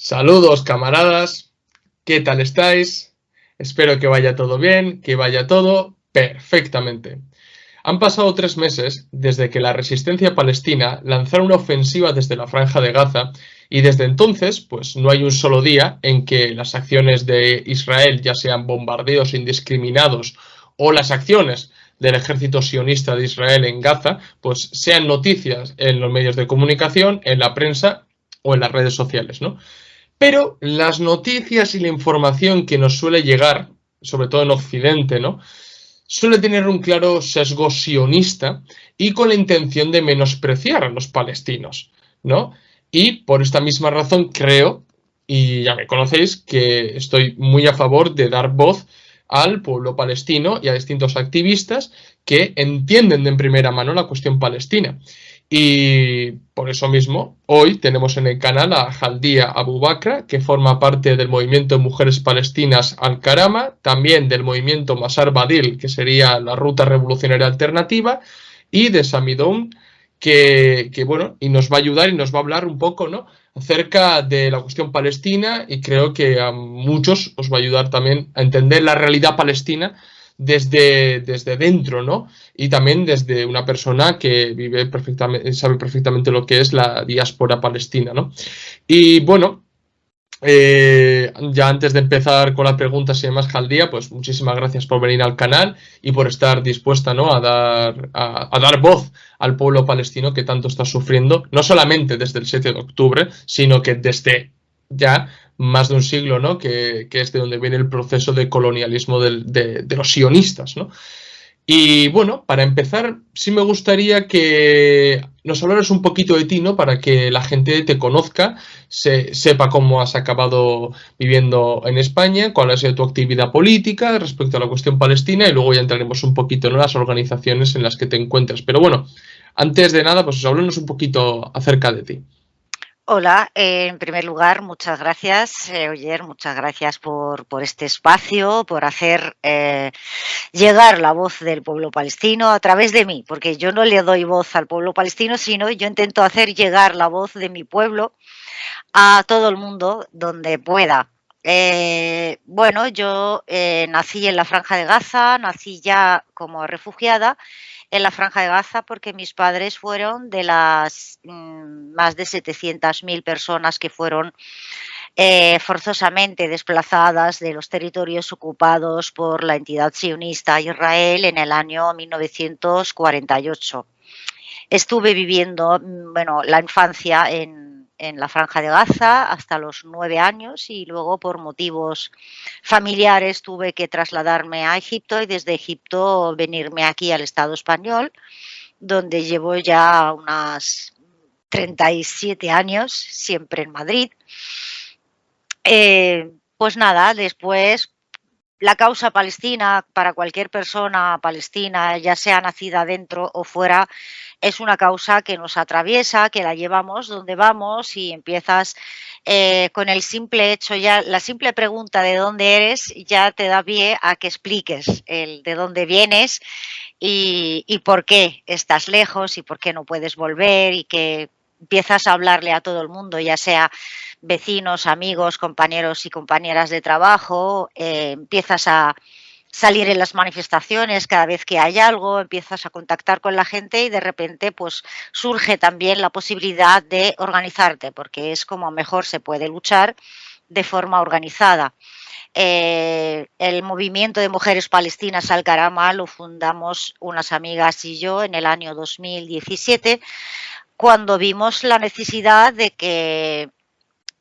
Saludos, camaradas. ¿Qué tal estáis? Espero que vaya todo bien, que vaya todo perfectamente. Han pasado 3 meses desde que la resistencia palestina lanzara una ofensiva desde la Franja de Gaza y desde entonces, pues no hay un solo día en que las acciones de Israel, ya sean bombardeos indiscriminados o las acciones del ejército sionista de Israel en Gaza, pues sean noticias en los medios de comunicación, en la prensa o en las redes sociales, ¿no? Pero las noticias y la información que nos suele llegar, sobre todo en Occidente, ¿no? Suele tener un claro sesgo sionista y con la intención de menospreciar a los palestinos, ¿no? Y por esta misma razón creo, y ya me conocéis, que estoy muy a favor de dar voz al pueblo palestino y a distintos activistas que entienden de primera mano la cuestión palestina. Y por eso mismo, hoy tenemos en el canal a Jaldia Abu Bakra, que forma parte del movimiento de mujeres palestinas Al-Karama, también del movimiento Masar Badil, que sería la Ruta Revolucionaria Alternativa, y de Samidoun, bueno, y nos va a ayudar y nos va a hablar un poco, ¿no?, acerca de la cuestión palestina, y creo que a muchos os va a ayudar también a entender la realidad palestina desde dentro, ¿no? Y también desde una persona que vive perfectamente, sabe perfectamente lo que es la diáspora palestina, ¿no? Y bueno, ya antes de empezar con las preguntas y demás, Jaldía, pues muchísimas gracias por venir al canal y por estar dispuesta, ¿no?, a dar voz al pueblo palestino que tanto está sufriendo, no solamente desde el 7 de octubre, sino que desde ya más de un siglo, ¿no?, que es de donde viene el proceso de colonialismo de los sionistas, ¿no? Y bueno, para empezar, sí me gustaría que nos hablaras un poquito de ti, ¿no? Para que la gente te conozca, sepa cómo has acabado viviendo en España, cuál ha sido tu actividad política respecto a la cuestión palestina y luego ya entraremos un poquito en las organizaciones en las que te encuentras. Pero bueno, antes de nada, pues háblanos un poquito acerca de ti. Hola, en primer lugar, muchas gracias, Oyer, muchas gracias por este espacio, por hacer llegar la voz del pueblo palestino a través de mí, porque yo no le doy voz al pueblo palestino, sino yo intento hacer llegar la voz de mi pueblo a todo el mundo donde pueda. Bueno, yo nací en la Franja de Gaza, nací ya como refugiada en la Franja de Gaza porque mis padres fueron de las más de 700.000 personas que fueron forzosamente desplazadas de los territorios ocupados por la entidad sionista Israel en el año 1948. Estuve viviendo, bueno, la infancia en la Franja de Gaza hasta los 9 años y luego por motivos familiares tuve que trasladarme a Egipto y desde Egipto venirme aquí al Estado español, donde llevo ya unas 37 años, siempre en Madrid. Pues nada, después la causa palestina para cualquier persona palestina, ya sea nacida dentro o fuera, es una causa que nos atraviesa, que la llevamos donde vamos y empiezas con el simple hecho, ya la simple pregunta de dónde eres ya te da pie a que expliques el de dónde vienes y por qué estás lejos y por qué no puedes volver y que empiezas a hablarle a todo el mundo, ya sea vecinos, amigos, compañeros y compañeras de trabajo, empiezas a salir en las manifestaciones cada vez que hay algo, empiezas a contactar con la gente y de repente pues surge también la posibilidad de organizarte, porque es como mejor se puede luchar de forma organizada. El movimiento de mujeres palestinas Al-Karama lo fundamos unas amigas y yo en el año 2017, cuando vimos la necesidad de que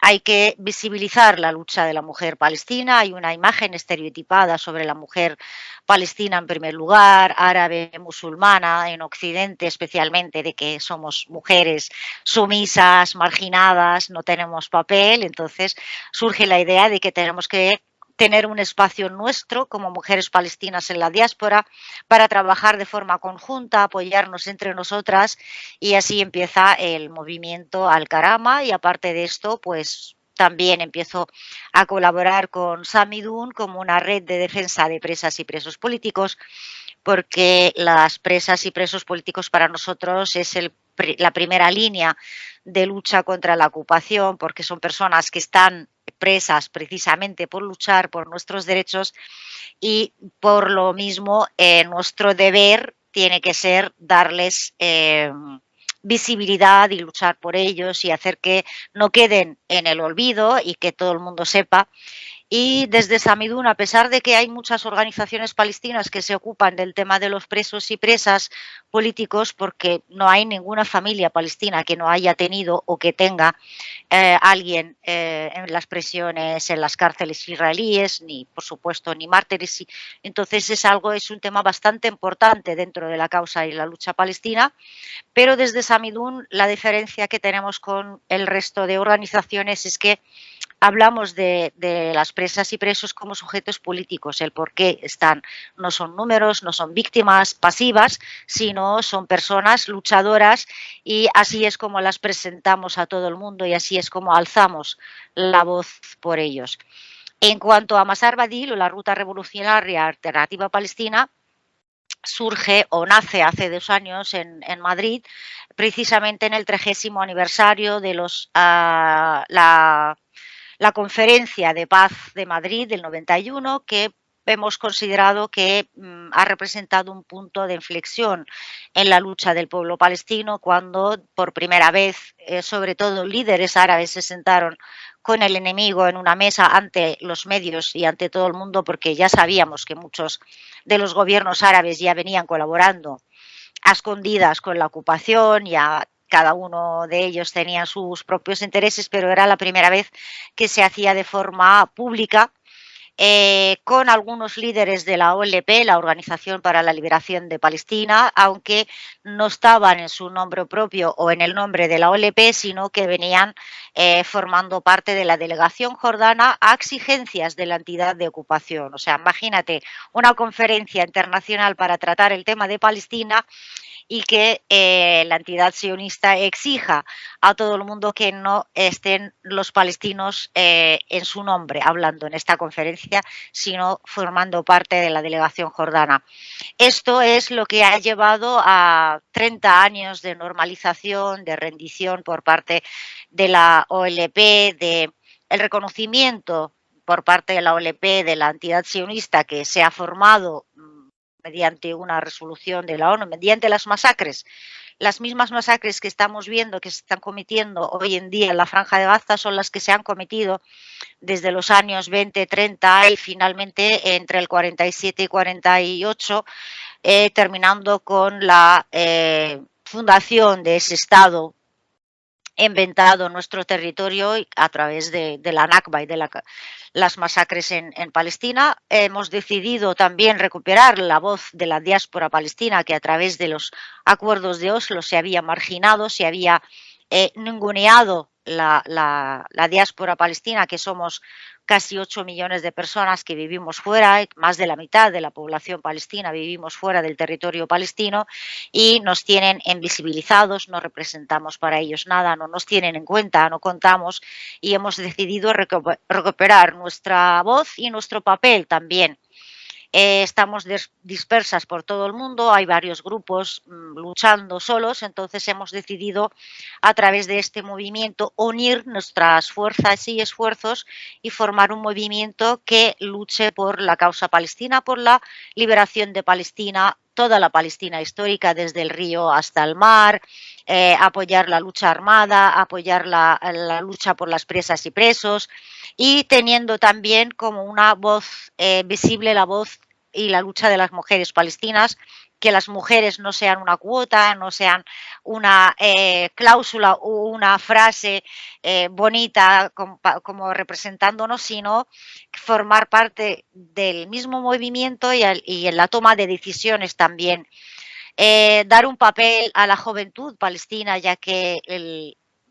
hay que visibilizar la lucha de la mujer palestina. Hay una imagen estereotipada sobre la mujer palestina en primer lugar, árabe, musulmana, en Occidente especialmente, de que somos mujeres sumisas, marginadas, no tenemos papel. Entonces surge la idea de que tenemos que tener un espacio nuestro como mujeres palestinas en la diáspora para trabajar de forma conjunta, apoyarnos entre nosotras y así empieza el movimiento Al-Karama y aparte de esto, pues también empiezo a colaborar con Samidun como una red de defensa de presas y presos políticos, porque las presas y presos políticos para nosotros es el la primera línea de lucha contra la ocupación, porque son personas que están presas precisamente por luchar por nuestros derechos y por lo mismo nuestro deber tiene que ser darles visibilidad y luchar por ellos y hacer que no queden en el olvido y que todo el mundo sepa. Y desde Samidún, a pesar de que hay muchas organizaciones palestinas que se ocupan del tema de los presos y presas políticos, porque no hay ninguna familia palestina que no haya tenido o que tenga alguien en las prisiones, en las cárceles israelíes, ni por supuesto ni mártires. Entonces es un tema bastante importante dentro de la causa y la lucha palestina, pero desde Samidún la diferencia que tenemos con el resto de organizaciones es que hablamos de las presas y presos como sujetos políticos, el por qué están, no son números, no son víctimas pasivas, sino son personas luchadoras y así es como las presentamos a todo el mundo y así es como alzamos la voz por ellos. En cuanto a Masar Badil o la Ruta Revolucionaria Alternativa Palestina, surge o nace hace 2 años en Madrid, precisamente en el 30º aniversario de la Conferencia de Paz de Madrid del 91, que hemos considerado que ha representado un punto de inflexión en la lucha del pueblo palestino, cuando por primera vez, sobre todo líderes árabes, se sentaron con el enemigo en una mesa ante los medios y ante todo el mundo, porque ya sabíamos que muchos de los gobiernos árabes ya venían colaborando a escondidas con la ocupación, ya cada uno de ellos tenía sus propios intereses, pero era la primera vez que se hacía de forma pública, con algunos líderes de la OLP, la Organización para la Liberación de Palestina, aunque no estaban en su nombre propio o en el nombre de la OLP, sino que venían formando parte de la delegación jordana a exigencias de la entidad de ocupación. O sea, imagínate una conferencia internacional para tratar el tema de Palestina y que la entidad sionista exija a todo el mundo que no estén los palestinos en su nombre hablando en esta conferencia, sino formando parte de la delegación jordana. Esto es lo que ha llevado a 30 años de normalización, de rendición por parte de la OLP, de el reconocimiento por parte de la OLP de la entidad sionista que se ha formado mediante una resolución de la ONU, mediante las masacres. Las mismas masacres que estamos viendo que se están cometiendo hoy en día en la Franja de Gaza son las que se han cometido desde los años 20, 30 y finalmente entre el 47 y 48, terminando con la fundación de ese Estado inventado en nuestro territorio a través de la Nakba y de las masacres en Palestina. Hemos decidido también recuperar la voz de la diáspora palestina, que a través de los acuerdos de Oslo se había marginado, se había ninguneado la diáspora palestina, que somos casi 8 millones de personas que vivimos fuera, más de la mitad de la población palestina vivimos fuera del territorio palestino y nos tienen invisibilizados, no representamos para ellos nada, no nos tienen en cuenta, no contamos y hemos decidido recuperar nuestra voz y nuestro papel también. Estamos dispersas por todo el mundo, hay varios grupos luchando solos, entonces hemos decidido a través de este movimiento unir nuestras fuerzas y esfuerzos y formar un movimiento que luche por la causa palestina, por la liberación de Palestina, toda la Palestina histórica, desde el río hasta el mar, apoyar la lucha armada, apoyar la lucha por las presas y presos y teniendo también como una voz visible la voz y la lucha de las mujeres palestinas, que las mujeres no sean una cuota, no sean una cláusula o una frase bonita como representándonos, sino formar parte del mismo movimiento y en la toma de decisiones también. Dar un papel a la juventud palestina, ya que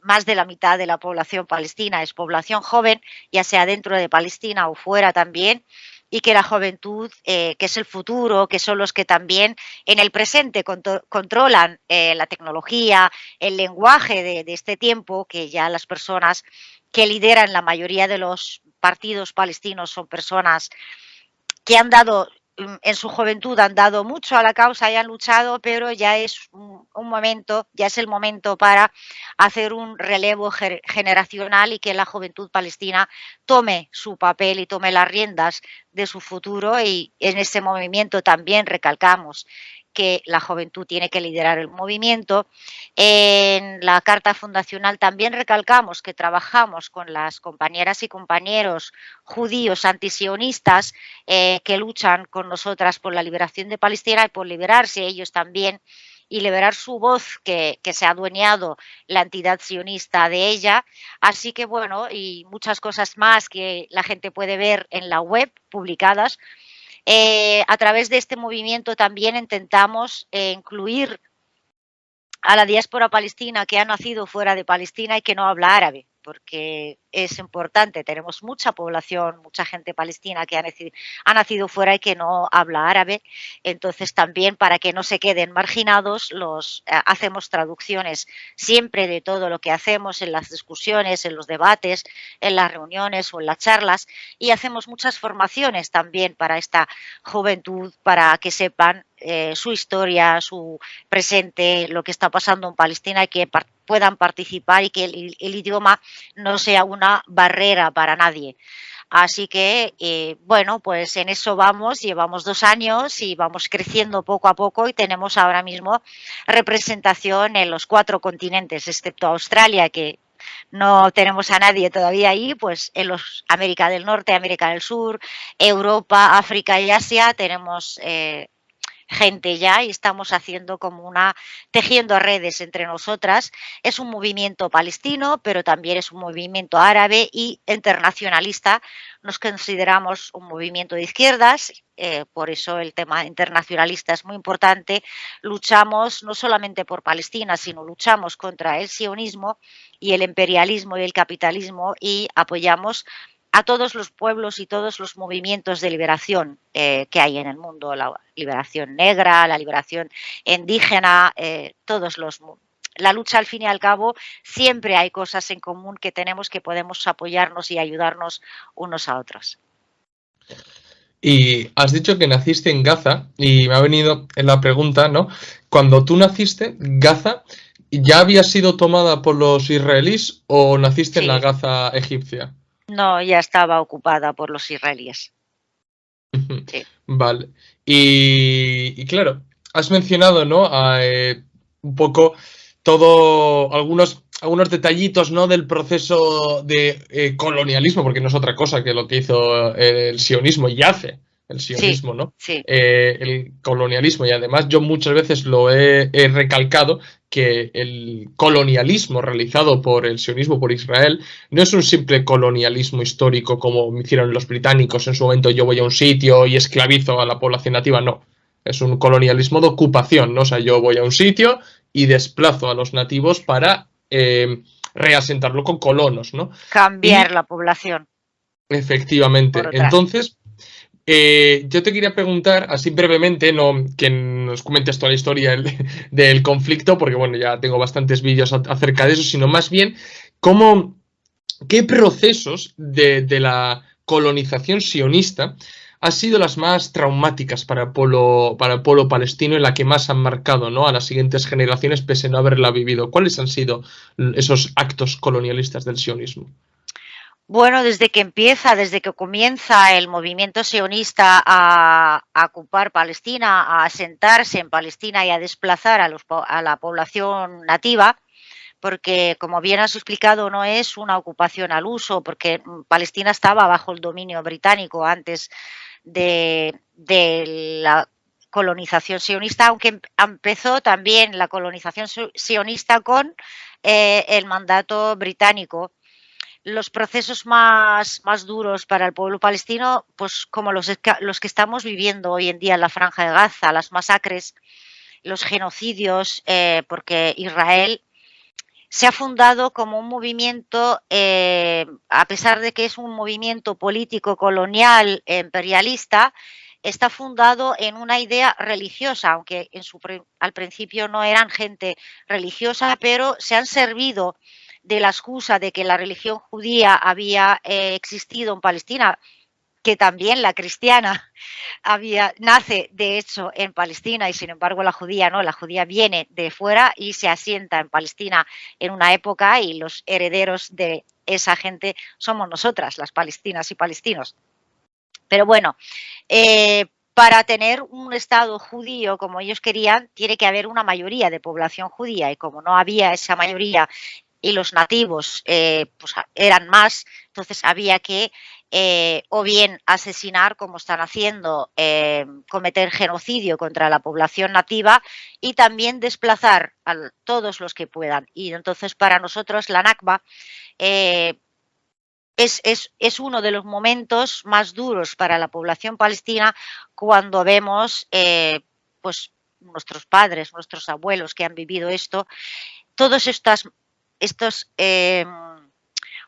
más de la mitad de la población palestina es población joven, ya sea dentro de Palestina o fuera también, y que la juventud, que es el futuro, que son los que también en el presente controlan la tecnología, el lenguaje de este tiempo, que ya las personas que lideran la mayoría de los partidos palestinos son personas que han dado en su juventud han dado mucho a la causa y han luchado, pero ya es un momento, ya es el momento para hacer un relevo generacional y que la juventud palestina tome su papel y tome las riendas de su futuro, y en ese movimiento también recalcamos que la juventud tiene que liderar el movimiento. En la Carta Fundacional también recalcamos que trabajamos con las compañeras y compañeros judíos antisionistas que luchan con nosotras por la liberación de Palestina y por liberarse ellos también y liberar su voz que se ha adueñado la entidad sionista de ella. Así que bueno, y muchas cosas más que la gente puede ver en la web publicadas. A través de este movimiento también intentamos incluir a la diáspora palestina que ha nacido fuera de Palestina y que no habla árabe, porque es importante. Tenemos mucha población, mucha gente palestina que ha nacido fuera y que no habla árabe. Entonces también, para que no se queden marginados, hacemos traducciones siempre de todo lo que hacemos en las discusiones, en los debates, en las reuniones o en las charlas, y hacemos muchas formaciones también para esta juventud, para que sepan su historia, su presente, lo que está pasando en Palestina, y que puedan participar y que el idioma no sea una barrera para nadie. Así que, bueno, pues en eso vamos, llevamos 2 años y vamos creciendo poco a poco, y tenemos ahora mismo representación en los 4 continentes, excepto Australia, que no tenemos a nadie todavía ahí. Pues en América del Norte, América del Sur, Europa, África y Asia tenemos gente ya, y estamos haciendo como tejiendo redes entre nosotras. Es un movimiento palestino, pero también es un movimiento árabe y internacionalista. Nos consideramos un movimiento de izquierdas, por eso el tema internacionalista es muy importante. Luchamos no solamente por Palestina, sino luchamos contra el sionismo y el imperialismo y el capitalismo, y apoyamos a todos los pueblos y todos los movimientos de liberación que hay en el mundo, la liberación negra, la liberación indígena, la lucha. Al fin y al cabo, siempre hay cosas en común que podemos apoyarnos y ayudarnos unos a otros. Y has dicho que naciste en Gaza, y me ha venido en la pregunta, ¿no? Cuando tú naciste, ¿Gaza ya había sido tomada por los israelíes o naciste en la Gaza egipcia? No, ya estaba ocupada por los israelíes. Sí. Vale. Y claro, has mencionado, ¿no? Un poco algunos detallitos, ¿no? Del proceso de colonialismo, porque no es otra cosa que lo que hizo el sionismo y hace el sionismo, ¿no? Sí. El colonialismo. Y además yo muchas veces lo he recalcado, que el colonialismo realizado por el sionismo, por Israel, no es un simple colonialismo histórico como hicieron los británicos en su momento. Yo voy a un sitio y esclavizo a la población nativa. No, es un colonialismo de ocupación, ¿no? O sea, yo voy a un sitio y desplazo a los nativos para reasentarlo con colonos, ¿no? Cambiar la población. Efectivamente. Entonces, yo te quería preguntar, así brevemente, no que nos comentes toda la historia del conflicto, porque bueno, ya tengo bastantes vídeos acerca de eso, sino más bien, ¿qué procesos de la colonización sionista han sido las más traumáticas para el pueblo palestino, y la que más han marcado, ¿no? A las siguientes generaciones, pese a no haberla vivido? ¿Cuáles han sido esos actos colonialistas del sionismo? Bueno, desde que comienza el movimiento sionista a ocupar Palestina, a asentarse en Palestina y a desplazar a la población nativa, porque, como bien has explicado, no es una ocupación al uso, porque Palestina estaba bajo el dominio británico antes de la colonización sionista, aunque empezó también la colonización sionista con el mandato británico. Los procesos más duros para el pueblo palestino, pues como los que estamos viviendo hoy en día en la Franja de Gaza, las masacres, los genocidios, porque Israel se ha fundado como un movimiento, a pesar de que es un movimiento político, colonial, imperialista, está fundado en una idea religiosa, aunque al principio no eran gente religiosa, pero se han servido de la excusa de que la religión judía había existido en Palestina que también la cristiana nace de hecho en Palestina y sin embargo la judía no, la judía viene de fuera y se asienta en Palestina en una época y los herederos de esa gente somos nosotras, las palestinas y palestinos. Pero bueno, para tener un Estado judío como ellos querían, tiene que haber una mayoría de población judía y como no había esa mayoría y los nativos pues eran más, entonces había que o bien asesinar, como están haciendo, cometer genocidio contra la población nativa y también desplazar a todos los que puedan. Y entonces para nosotros la Nakba es uno de los momentos más duros para la población palestina cuando vemos pues nuestros padres, nuestros abuelos que han vivido esto, todas estos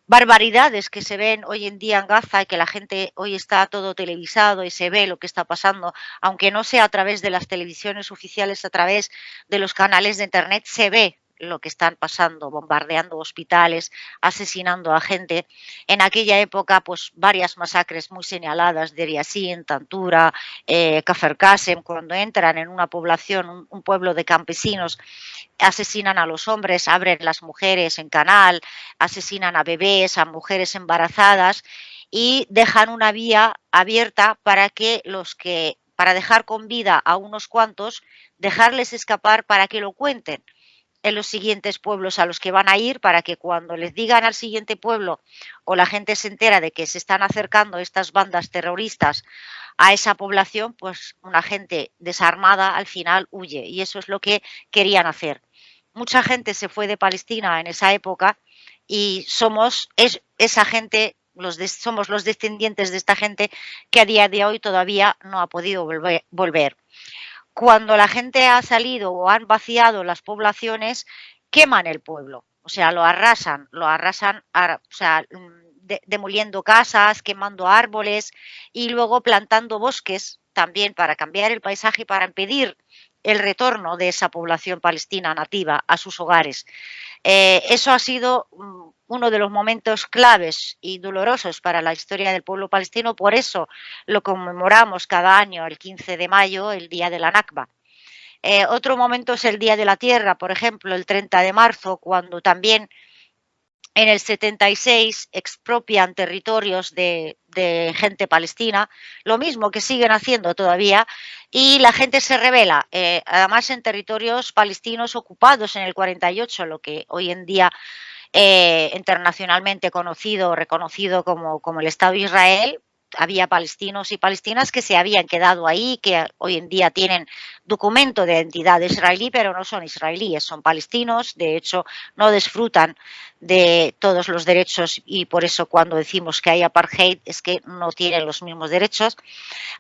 barbaridades que se ven hoy en día en Gaza y que la gente hoy está todo televisado y se ve lo que está pasando, aunque no sea a través de las televisiones oficiales, a través de los canales de internet, se ve lo que están pasando, bombardeando hospitales, asesinando a gente. En aquella época, pues varias masacres muy señaladas, Deir Yassin, Tantura, Kafr Qasem, cuando entran en una población, un pueblo de campesinos, asesinan a los hombres, abren las mujeres en canal, asesinan a bebés, a mujeres embarazadas y dejan una vía abierta para dejar con vida a unos cuantos, dejarles escapar para que lo cuenten en los siguientes pueblos a los que van a ir, para que cuando les digan al siguiente pueblo o la gente se entera de que se están acercando estas bandas terroristas a esa población, pues una gente desarmada al final huye y eso es lo que querían hacer. Mucha gente se fue de Palestina en esa época y somos esa gente, somos los descendientes de esta gente que a día de hoy todavía no ha podido volver. Cuando la gente ha salido o han vaciado las poblaciones, queman el pueblo, o sea, lo arrasan, o sea, demoliendo casas, quemando árboles y luego plantando bosques también para cambiar el paisaje y para impedir el retorno de esa población palestina nativa a sus hogares. Eso ha sido uno de los momentos claves y dolorosos para la historia del pueblo palestino, por eso lo conmemoramos cada año el 15 de mayo, el Día de la Nakba. Otro momento es el Día de la Tierra, por ejemplo, el 30 de marzo, cuando también en el 76 expropian territorios de gente palestina, lo mismo que siguen haciendo todavía, y la gente se rebela, además en territorios palestinos ocupados en el 48, lo que hoy en día internacionalmente conocido, reconocido como el Estado de Israel. Había palestinos y palestinas que se habían quedado ahí, que hoy en día tienen documento de identidad israelí, pero no son israelíes, son palestinos, de hecho no disfrutan de todos los derechos y por eso cuando decimos que hay apartheid es que no tienen los mismos derechos.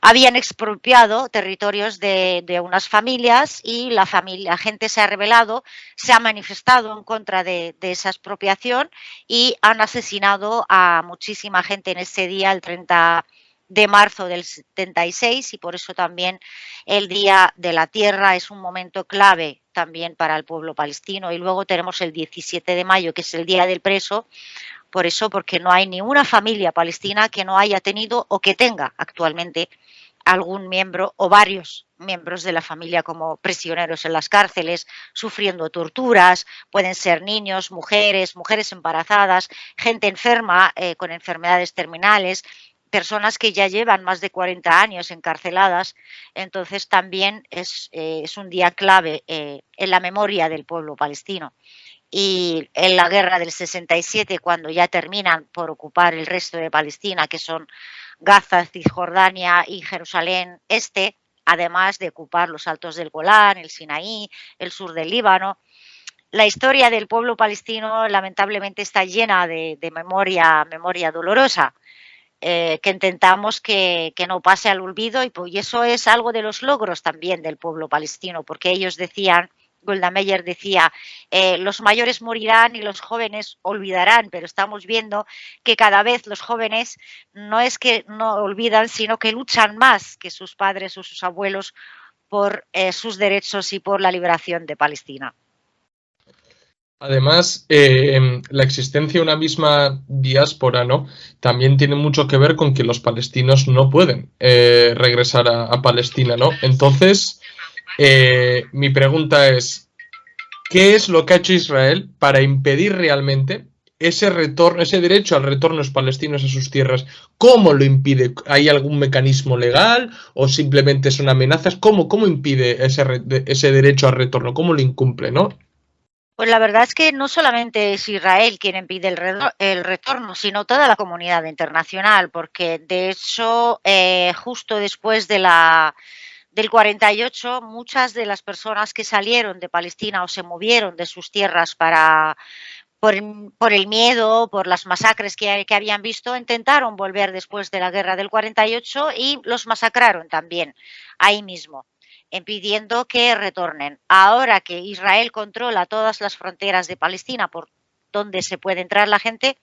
Habían expropiado territorios de unas familias y la gente se ha rebelado, se ha manifestado en contra de esa expropiación y han asesinado a muchísima gente en ese día, el 30 de marzo del 76, y por eso también el Día de la Tierra es un momento clave también para el pueblo palestino. Y luego tenemos el 17 de mayo, que es el Día del Preso, por eso, porque no hay ni una familia palestina que no haya tenido o que tenga actualmente algún miembro o varios miembros de la familia como prisioneros en las cárceles, sufriendo torturas, pueden ser niños, mujeres embarazadas, gente enferma con enfermedades terminales, personas que ya llevan más de 40 años encarceladas. Entonces también es un día clave en la memoria del pueblo palestino. Y en la guerra del 67, cuando ya terminan por ocupar el resto de Palestina, que son Gaza, Cisjordania y Jerusalén Este, además de ocupar los altos del Golán, el Sinaí, el sur del Líbano. La historia del pueblo palestino lamentablemente está llena de memoria dolorosa, que intentamos que no pase al olvido y eso es algo de los logros también del pueblo palestino, porque ellos decían, Golda Meir decía, los mayores morirán y los jóvenes olvidarán, pero estamos viendo que cada vez los jóvenes no es que no olvidan, sino que luchan más que sus padres o sus abuelos por sus derechos y por la liberación de Palestina. Además, la existencia de una misma diáspora, ¿no? También tiene mucho que ver con que los palestinos no pueden regresar a Palestina, ¿no? Entonces, mi pregunta es, ¿qué es lo que ha hecho Israel para impedir realmente ese retorno, ese derecho al retorno de los palestinos a sus tierras? ¿Cómo lo impide? ¿Hay algún mecanismo legal o simplemente son amenazas? ¿Cómo impide ese derecho al retorno? ¿Cómo lo incumple, no? Pues la verdad es que no solamente es Israel quien impide el retorno, sino toda la comunidad internacional, porque de hecho, justo después del 48, muchas de las personas que salieron de Palestina o se movieron de sus tierras por el miedo, por las masacres que habían visto, intentaron volver después de la guerra del 48 y los masacraron también ahí mismo, impidiendo que retornen. Ahora que Israel controla todas las fronteras de Palestina por donde se puede entrar la gente,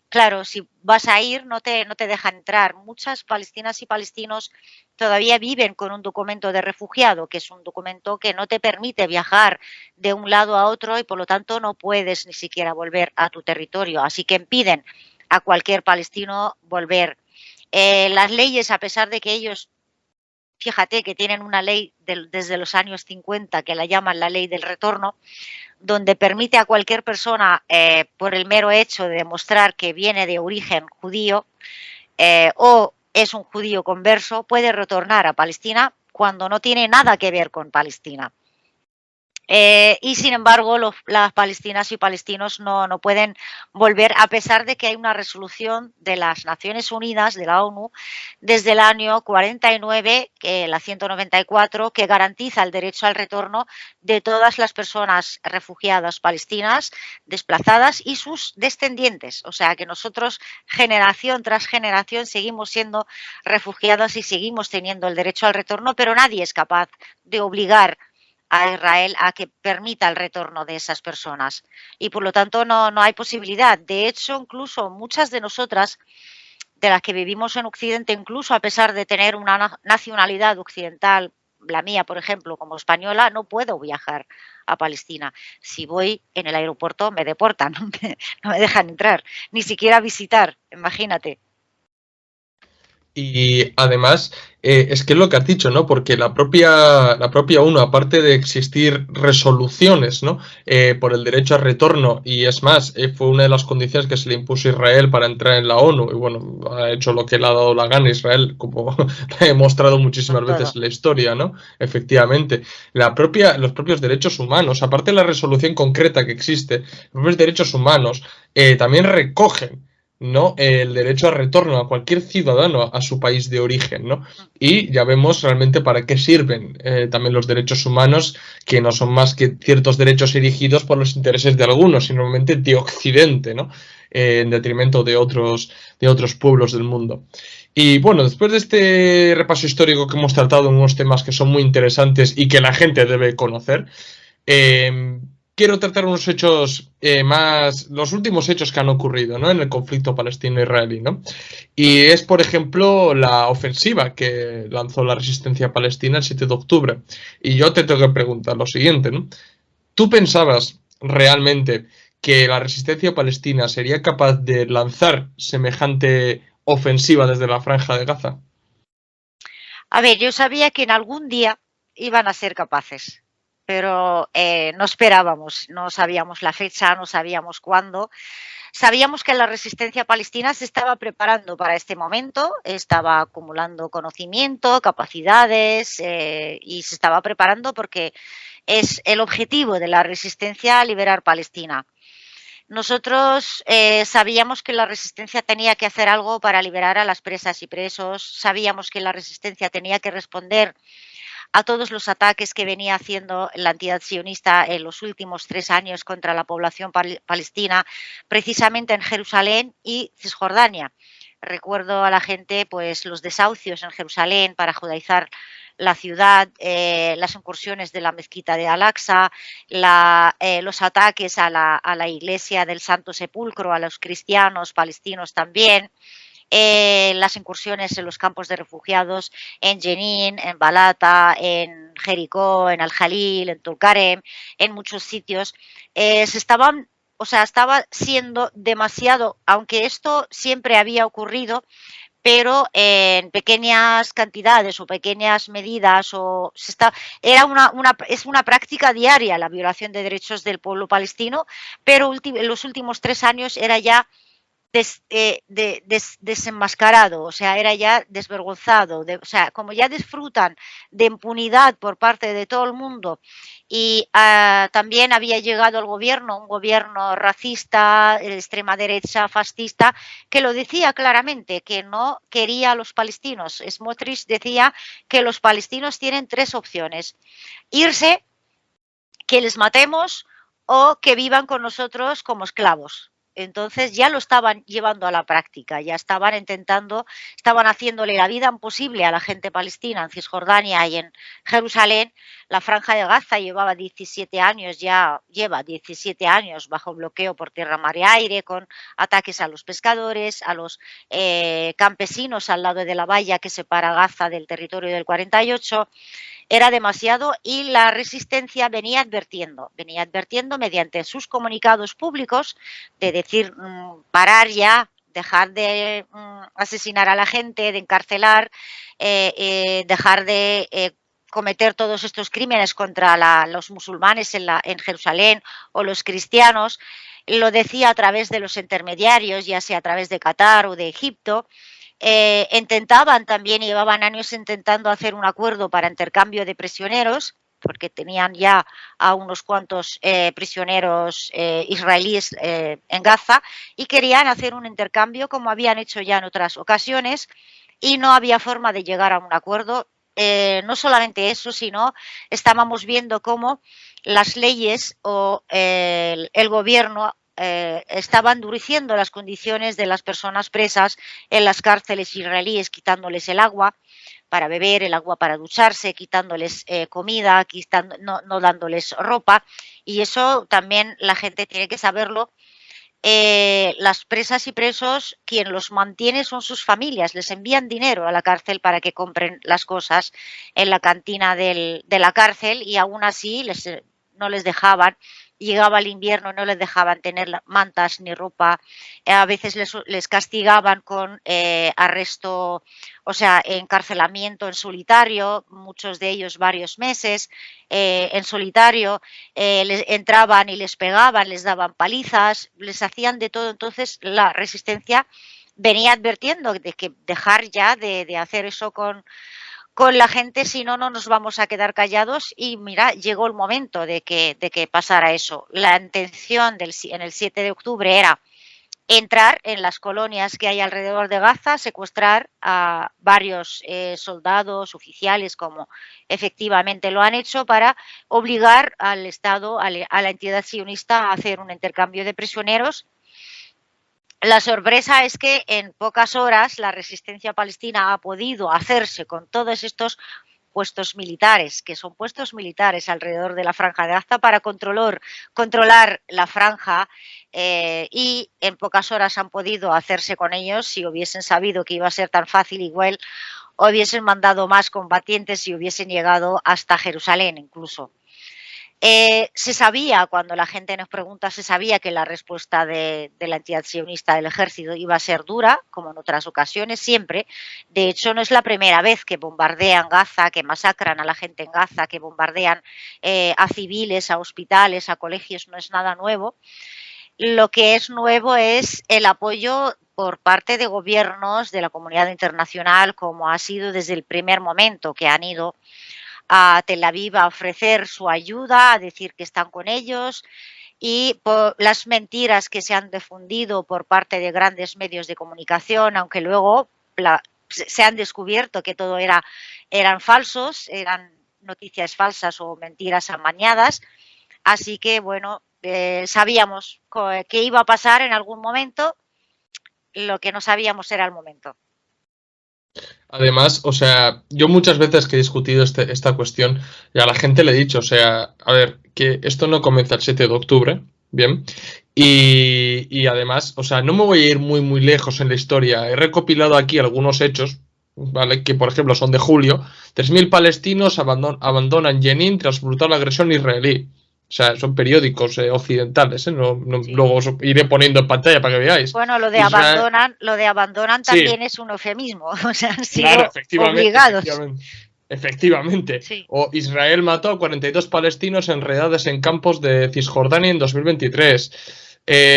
claro, si vas a ir no te dejan entrar. Muchas palestinas y palestinos todavía viven con un documento de refugiado, que es un documento que no te permite viajar de un lado a otro y por lo tanto no puedes ni siquiera volver a tu territorio. Así que impiden a cualquier palestino volver. Las leyes, a pesar de que ellos, fíjate que tienen una ley desde los años 50 que la llaman la ley del retorno, donde permite a cualquier persona, por el mero hecho de demostrar que viene de origen judío o es un judío converso, puede retornar a Palestina cuando no tiene nada que ver con Palestina. Y sin embargo, las palestinas y palestinos no pueden volver, a pesar de que hay una resolución de las Naciones Unidas, de la ONU, desde el año 49, la 194, que garantiza el derecho al retorno de todas las personas refugiadas palestinas, desplazadas y sus descendientes. O sea que nosotros, generación tras generación, seguimos siendo refugiados y seguimos teniendo el derecho al retorno, pero nadie es capaz de obligar a Israel a que permita el retorno de esas personas. Y por lo tanto no hay posibilidad. De hecho, incluso muchas de nosotras, de las que vivimos en Occidente, incluso a pesar de tener una nacionalidad occidental, la mía, por ejemplo, como española, no puedo viajar a Palestina. Si voy en el aeropuerto me deportan, no me dejan entrar, ni siquiera visitar, imagínate. Y además, es que es lo que has dicho, ¿no? Porque la propia ONU, aparte de existir resoluciones, ¿no? Por el derecho al retorno, y es más, fue una de las condiciones que se le impuso a Israel para entrar en la ONU, y bueno, ha hecho lo que le ha dado la gana a Israel, como he demostrado Con muchísimas veces todo. en la historia, ¿no? Efectivamente. Los propios derechos humanos, aparte de la resolución concreta que existe, los propios derechos humanos también recogen, ¿no? El derecho al retorno a cualquier ciudadano a su país de origen, ¿no? Y ya vemos realmente para qué sirven también los derechos humanos, que no son más que ciertos derechos erigidos por los intereses de algunos, sino normalmente de Occidente, ¿no? En detrimento de otros pueblos del mundo. Y bueno, después de este repaso histórico que hemos tratado en unos temas que son muy interesantes y que la gente debe conocer, quiero tratar unos hechos los últimos hechos que han ocurrido, ¿no? En el conflicto palestino-israelí, ¿no? Y es, por ejemplo, la ofensiva que lanzó la resistencia palestina el 7 de octubre. Y yo te tengo que preguntar lo siguiente, ¿no? ¿Tú pensabas realmente que la resistencia palestina sería capaz de lanzar semejante ofensiva desde la franja de Gaza? A ver, yo sabía que en algún día iban a ser capaces, pero no esperábamos, no sabíamos la fecha, no sabíamos cuándo. Sabíamos que la resistencia palestina se estaba preparando para este momento, estaba acumulando conocimiento, capacidades y se estaba preparando porque es el objetivo de la resistencia liberar Palestina. Nosotros sabíamos que la resistencia tenía que hacer algo para liberar a las presas y presos, sabíamos que la resistencia tenía que responder a todos los ataques que venía haciendo la entidad sionista en los últimos 3 años contra la población palestina, precisamente en Jerusalén y Cisjordania. Recuerdo a la gente pues los desahucios en Jerusalén para judaizar la ciudad, las incursiones de la mezquita de Al-Aqsa, los ataques a la iglesia del Santo Sepulcro, a los cristianos palestinos también, las incursiones en los campos de refugiados en Jenin, en Balata, en Jericó, en Al-Jalil, en Tulkarem, en muchos sitios, estaba siendo demasiado, aunque esto siempre había ocurrido, pero en pequeñas cantidades o pequeñas medidas es una práctica diaria la violación de derechos del pueblo palestino, pero en los últimos 3 años era ya desenmascarado, o sea, era ya desvergonzado, o sea, como ya disfrutan de impunidad por parte de todo el mundo y también había llegado el gobierno, un gobierno racista, de extrema derecha, fascista, que lo decía claramente, que no quería a los palestinos. Smotrich decía que los palestinos tienen 3 opciones: irse, que les matemos o que vivan con nosotros como esclavos. Entonces ya lo estaban llevando a la práctica, ya estaban haciéndole la vida imposible a la gente palestina en Cisjordania y en Jerusalén. La Franja de Gaza lleva 17 años bajo bloqueo por tierra, mar y aire, con ataques a los pescadores, a los campesinos al lado de la valla que separa Gaza del territorio del 48. Era demasiado y la resistencia venía advirtiendo mediante sus comunicados públicos de decir parar ya, dejar de asesinar a la gente, de encarcelar, dejar de cometer todos estos crímenes contra los musulmanes en Jerusalén o los cristianos. Lo decía a través de los intermediarios, ya sea a través de Qatar o de Egipto. Llevaban años intentando hacer un acuerdo para intercambio de prisioneros, porque tenían ya a unos cuantos prisioneros israelíes en Gaza y querían hacer un intercambio como habían hecho ya en otras ocasiones y no había forma de llegar a un acuerdo. No solamente eso, sino estábamos viendo cómo las leyes o el gobierno estaban endureciendo las condiciones de las personas presas en las cárceles israelíes, quitándoles el agua para beber, el agua para ducharse, quitándoles comida, no dándoles ropa, y eso también la gente tiene que saberlo. Las presas y presos, quien los mantiene son sus familias, les envían dinero a la cárcel para que compren las cosas en la cantina de la cárcel y aún así no les dejaban. Llegaba el invierno, no les dejaban tener mantas ni ropa, a veces les castigaban con arresto, o sea, encarcelamiento en solitario, muchos de ellos varios meses en solitario, les entraban y les pegaban, les daban palizas, les hacían de todo. Entonces la resistencia venía advirtiendo de que dejar ya de hacer eso con la gente, si no, no nos vamos a quedar callados y mira, llegó el momento de que pasara eso. La intención en el 7 de octubre era entrar en las colonias que hay alrededor de Gaza, secuestrar a varios soldados, oficiales, como efectivamente lo han hecho, para obligar al Estado, a la entidad sionista, a hacer un intercambio de prisioneros. La sorpresa es que en pocas horas la resistencia palestina ha podido hacerse con todos estos puestos militares, que son puestos militares alrededor de la Franja de Gaza para controlar la franja y en pocas horas han podido hacerse con ellos. Si hubiesen sabido que iba a ser tan fácil, igual hubiesen mandado más combatientes y hubiesen llegado hasta Jerusalén incluso. Se sabía, cuando la gente nos pregunta, se sabía que la respuesta de la entidad sionista del ejército iba a ser dura, como en otras ocasiones, siempre. De hecho, no es la primera vez que bombardean Gaza, que masacran a la gente en Gaza, que bombardean a civiles, a hospitales, a colegios, no es nada nuevo. Lo que es nuevo es el apoyo por parte de gobiernos de la comunidad internacional, como ha sido desde el primer momento, que han ido a Tel Aviv a ofrecer su ayuda, a decir que están con ellos, y por las mentiras que se han difundido por parte de grandes medios de comunicación, aunque luego se han descubierto que todo eran falsos, eran noticias falsas o mentiras amañadas. Así que, bueno, sabíamos que iba a pasar en algún momento, lo que no sabíamos era el momento. Además, o sea, yo muchas veces que he discutido esta cuestión, y a la gente le he dicho, o sea, a ver, que esto no comienza el 7 de octubre, ¿bien? Y además, o sea, no me voy a ir muy lejos en la historia. He recopilado aquí algunos hechos, ¿vale? Que por ejemplo son de julio, 3.000 palestinos abandonan Jenin tras brutal agresión israelí. O sea, son periódicos occidentales, ¿eh? Sí. Luego os iré poniendo en pantalla para que veáis. Bueno, Israel, lo de abandonan sí, también es un eufemismo, o sea, han claro, sido obligados. efectivamente. Sí. O Israel mató a 42 palestinos enredados en campos de Cisjordania en 2023.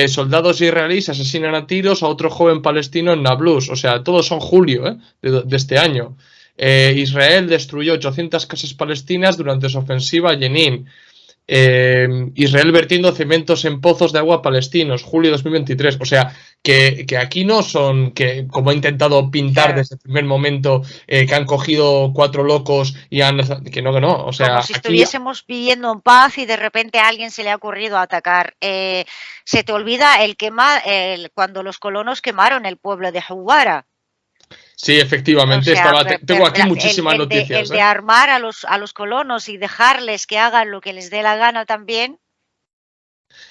Soldados israelíes asesinan a tiros a otro joven palestino en Nablus. O sea, todos son julio, de este año. Israel destruyó 800 casas palestinas durante su ofensiva a Jenin. Israel vertiendo cementos en pozos de agua palestinos, julio de 2023. O sea, que aquí no son, que como ha intentado pintar Claro. desde el primer momento, que han cogido cuatro locos y han... Que no, que no. O Como sea, si aquí... estuviésemos viviendo en paz y de repente a alguien se le ha ocurrido atacar. Se te olvida cuando los colonos quemaron el pueblo de Huwara. Sí, O efectivamente, sea, tengo aquí muchísimas el noticias, de armar a los colonos y dejarles que hagan lo que les dé la gana también.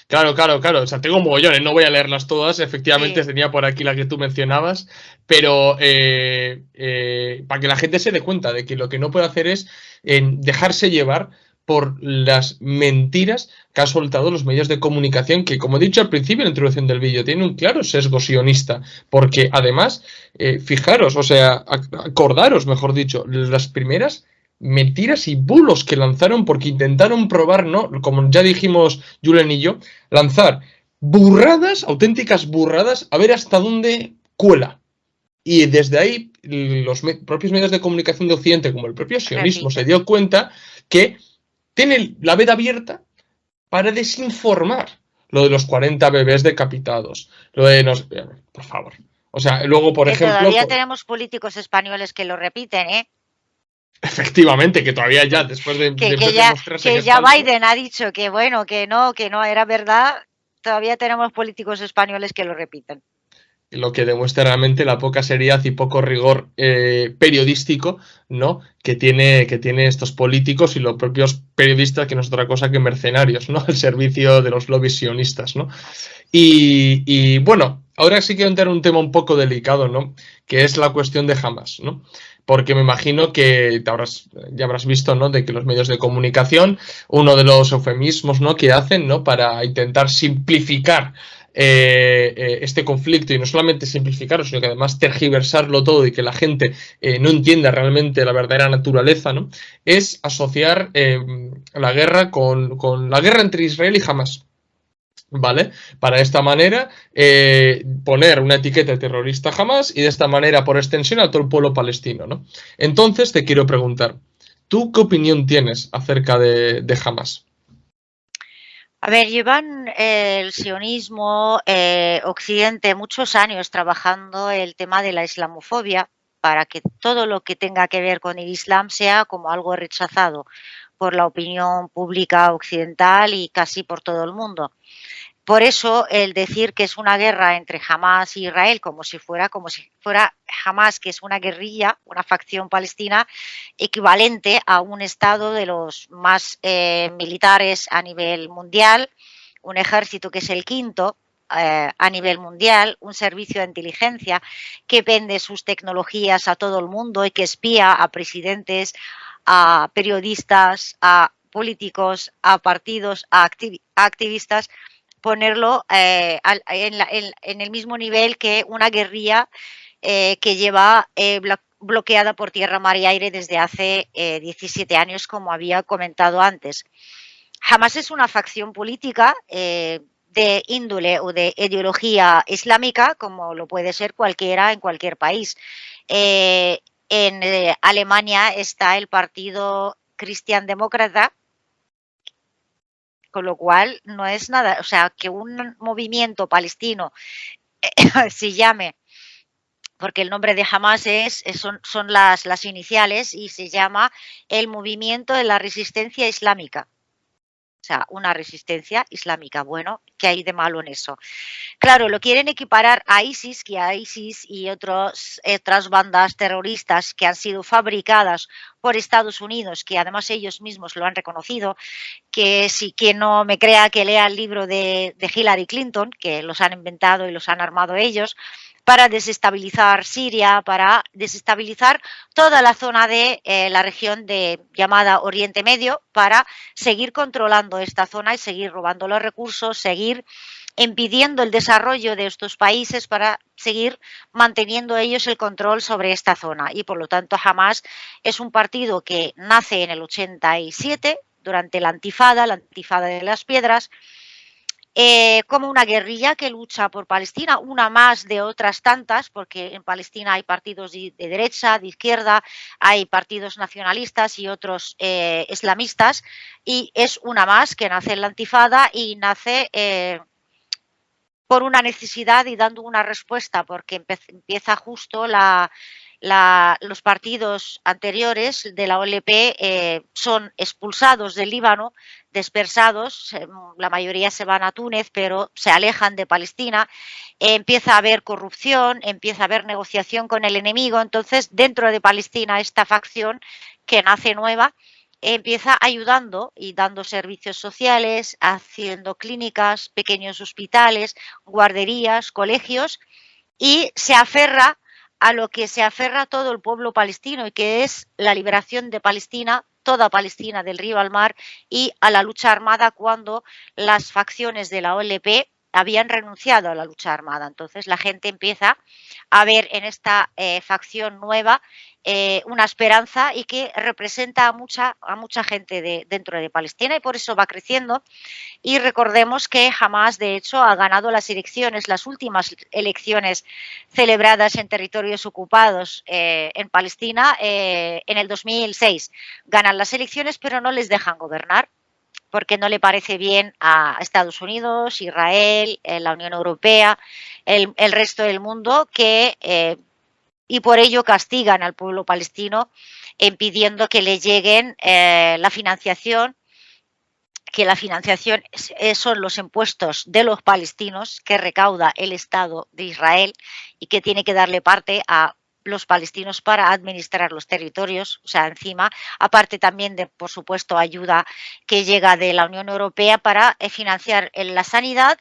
Claro, claro, claro. O sea, tengo mogollones, no voy a leerlas todas. Efectivamente, Sí, tenía por aquí la que tú mencionabas. Pero para que la gente se dé cuenta de que lo que no puede hacer es dejarse llevar por las mentiras que han soltado los medios de comunicación, que, como he dicho al principio en la introducción del vídeo, tiene un claro sesgo sionista. Porque además, fijaros, o sea, acordaros, mejor dicho, las primeras mentiras y bulos que lanzaron porque intentaron probar, ¿no? Como ya dijimos Julen y yo, lanzar burradas, auténticas burradas, a ver hasta dónde cuela. Y desde ahí los propios medios de comunicación de Occidente, como el propio sionismo, se repiten. dio cuenta que tiene la veda abierta para desinformar. Lo de los 40 bebés decapitados. Lo de por favor. O sea, luego, por Que ejemplo, todavía tenemos políticos españoles que lo repiten, ¿eh? efectivamente, que todavía ya, Que, después de demostrarse que es ya falso, Biden ha dicho que bueno, que no era verdad, todavía tenemos políticos españoles que lo repiten. lo que demuestra realmente la poca seriedad y poco rigor periodístico, ¿no? Que tiene estos políticos y los propios periodistas, que no es otra cosa que mercenarios, ¿no? Al servicio de los lobbies sionistas, ¿no? Así es. Y bueno, ahora sí quiero entrar en un tema un poco delicado, ¿no? Que es la cuestión de Hamas, ¿no? Porque me imagino que ya habrás visto, ¿no? De que los medios de comunicación, uno de los eufemismos, ¿no? Que hacen, ¿no? Para intentar simplificar este conflicto, y no solamente simplificarlo, sino que además tergiversarlo todo y que la gente no entienda realmente la verdadera naturaleza, ¿no? Es asociar la guerra con la guerra entre Israel y Hamas. ¿Vale? Para de esta manera poner una etiqueta de terrorista jamás y de esta manera, por extensión, a todo el pueblo palestino, ¿no? Entonces te quiero preguntar, ¿tú qué opinión tienes acerca de Hamas? A ver, llevan el sionismo, Occidente, muchos años trabajando el tema de la islamofobia para que todo lo que tenga que ver con el Islam sea como algo rechazado por la opinión pública occidental y casi por todo el mundo. Por eso el decir que es una guerra entre Hamas y Israel, como si fuera Hamas, que es una guerrilla, una facción palestina, equivalente a un estado de los más militares a nivel mundial, un ejército que es el quinto a nivel mundial, un servicio de inteligencia que vende sus tecnologías a todo el mundo y que espía a presidentes, a periodistas, a políticos, a partidos, a activistas, ponerlo en el mismo nivel que una guerrilla que lleva bloqueada por tierra, mar y aire desde hace 17 años, como había comentado antes. Hamas es una facción política de índole o de ideología islámica, como lo puede ser cualquiera en cualquier país. En Alemania está el Partido Cristian-Demócrata, con lo cual no es nada, o sea, que un movimiento palestino se llame, porque el nombre de Hamas son las iniciales y se llama el Movimiento de la Resistencia Islámica. O sea, una resistencia islámica. Bueno, ¿qué hay de malo en eso? Claro, lo quieren equiparar a ISIS, que a ISIS y otras bandas terroristas que han sido fabricadas por Estados Unidos, que además ellos mismos lo han reconocido, que si quien no me crea que lea el libro de Hillary Clinton, que los han inventado y los han armado ellos, para desestabilizar Siria, para desestabilizar toda la zona de la región llamada Oriente Medio, para seguir controlando esta zona y seguir robando los recursos, seguir impidiendo el desarrollo de estos países para seguir manteniendo ellos el control sobre esta zona. Y por lo tanto Hamás es un partido que nace en el 87 durante la Intifada de las Piedras, como una guerrilla que lucha por Palestina, una más de otras tantas, porque en Palestina hay partidos de derecha, de izquierda, hay partidos nacionalistas y otros islamistas, y es una más que nace en la Intifada y nace por una necesidad y dando una respuesta, porque empieza justo los partidos anteriores de la OLP son expulsados del Líbano, dispersados, la mayoría se van a Túnez, pero se alejan de Palestina, empieza a haber corrupción, empieza a haber negociación con el enemigo, entonces dentro de Palestina esta facción que nace nueva empieza ayudando y dando servicios sociales, haciendo clínicas, pequeños hospitales, guarderías, colegios, y se aferra a lo que se aferra todo el pueblo palestino, y que es la liberación de Palestina, toda Palestina del río al mar, y a la lucha armada cuando las facciones de la OLP habían renunciado a la lucha armada. Entonces la gente empieza a ver en esta facción nueva una esperanza y que representa a mucha gente dentro de Palestina, y por eso va creciendo. Y recordemos que Hamás, de hecho, ha ganado las elecciones, las últimas elecciones celebradas en territorios ocupados en Palestina en el 2006. Ganan las elecciones, pero no les dejan gobernar, porque no le parece bien a Estados Unidos, Israel, la Unión Europea, el resto del mundo, y por ello castigan al pueblo palestino, impidiendo que le lleguen la financiación, que la financiación son los impuestos de los palestinos que recauda el Estado de Israel y que tiene que darle parte a los palestinos para administrar los territorios, o sea, encima, aparte también de, por supuesto, ayuda que llega de la Unión Europea para financiar la sanidad,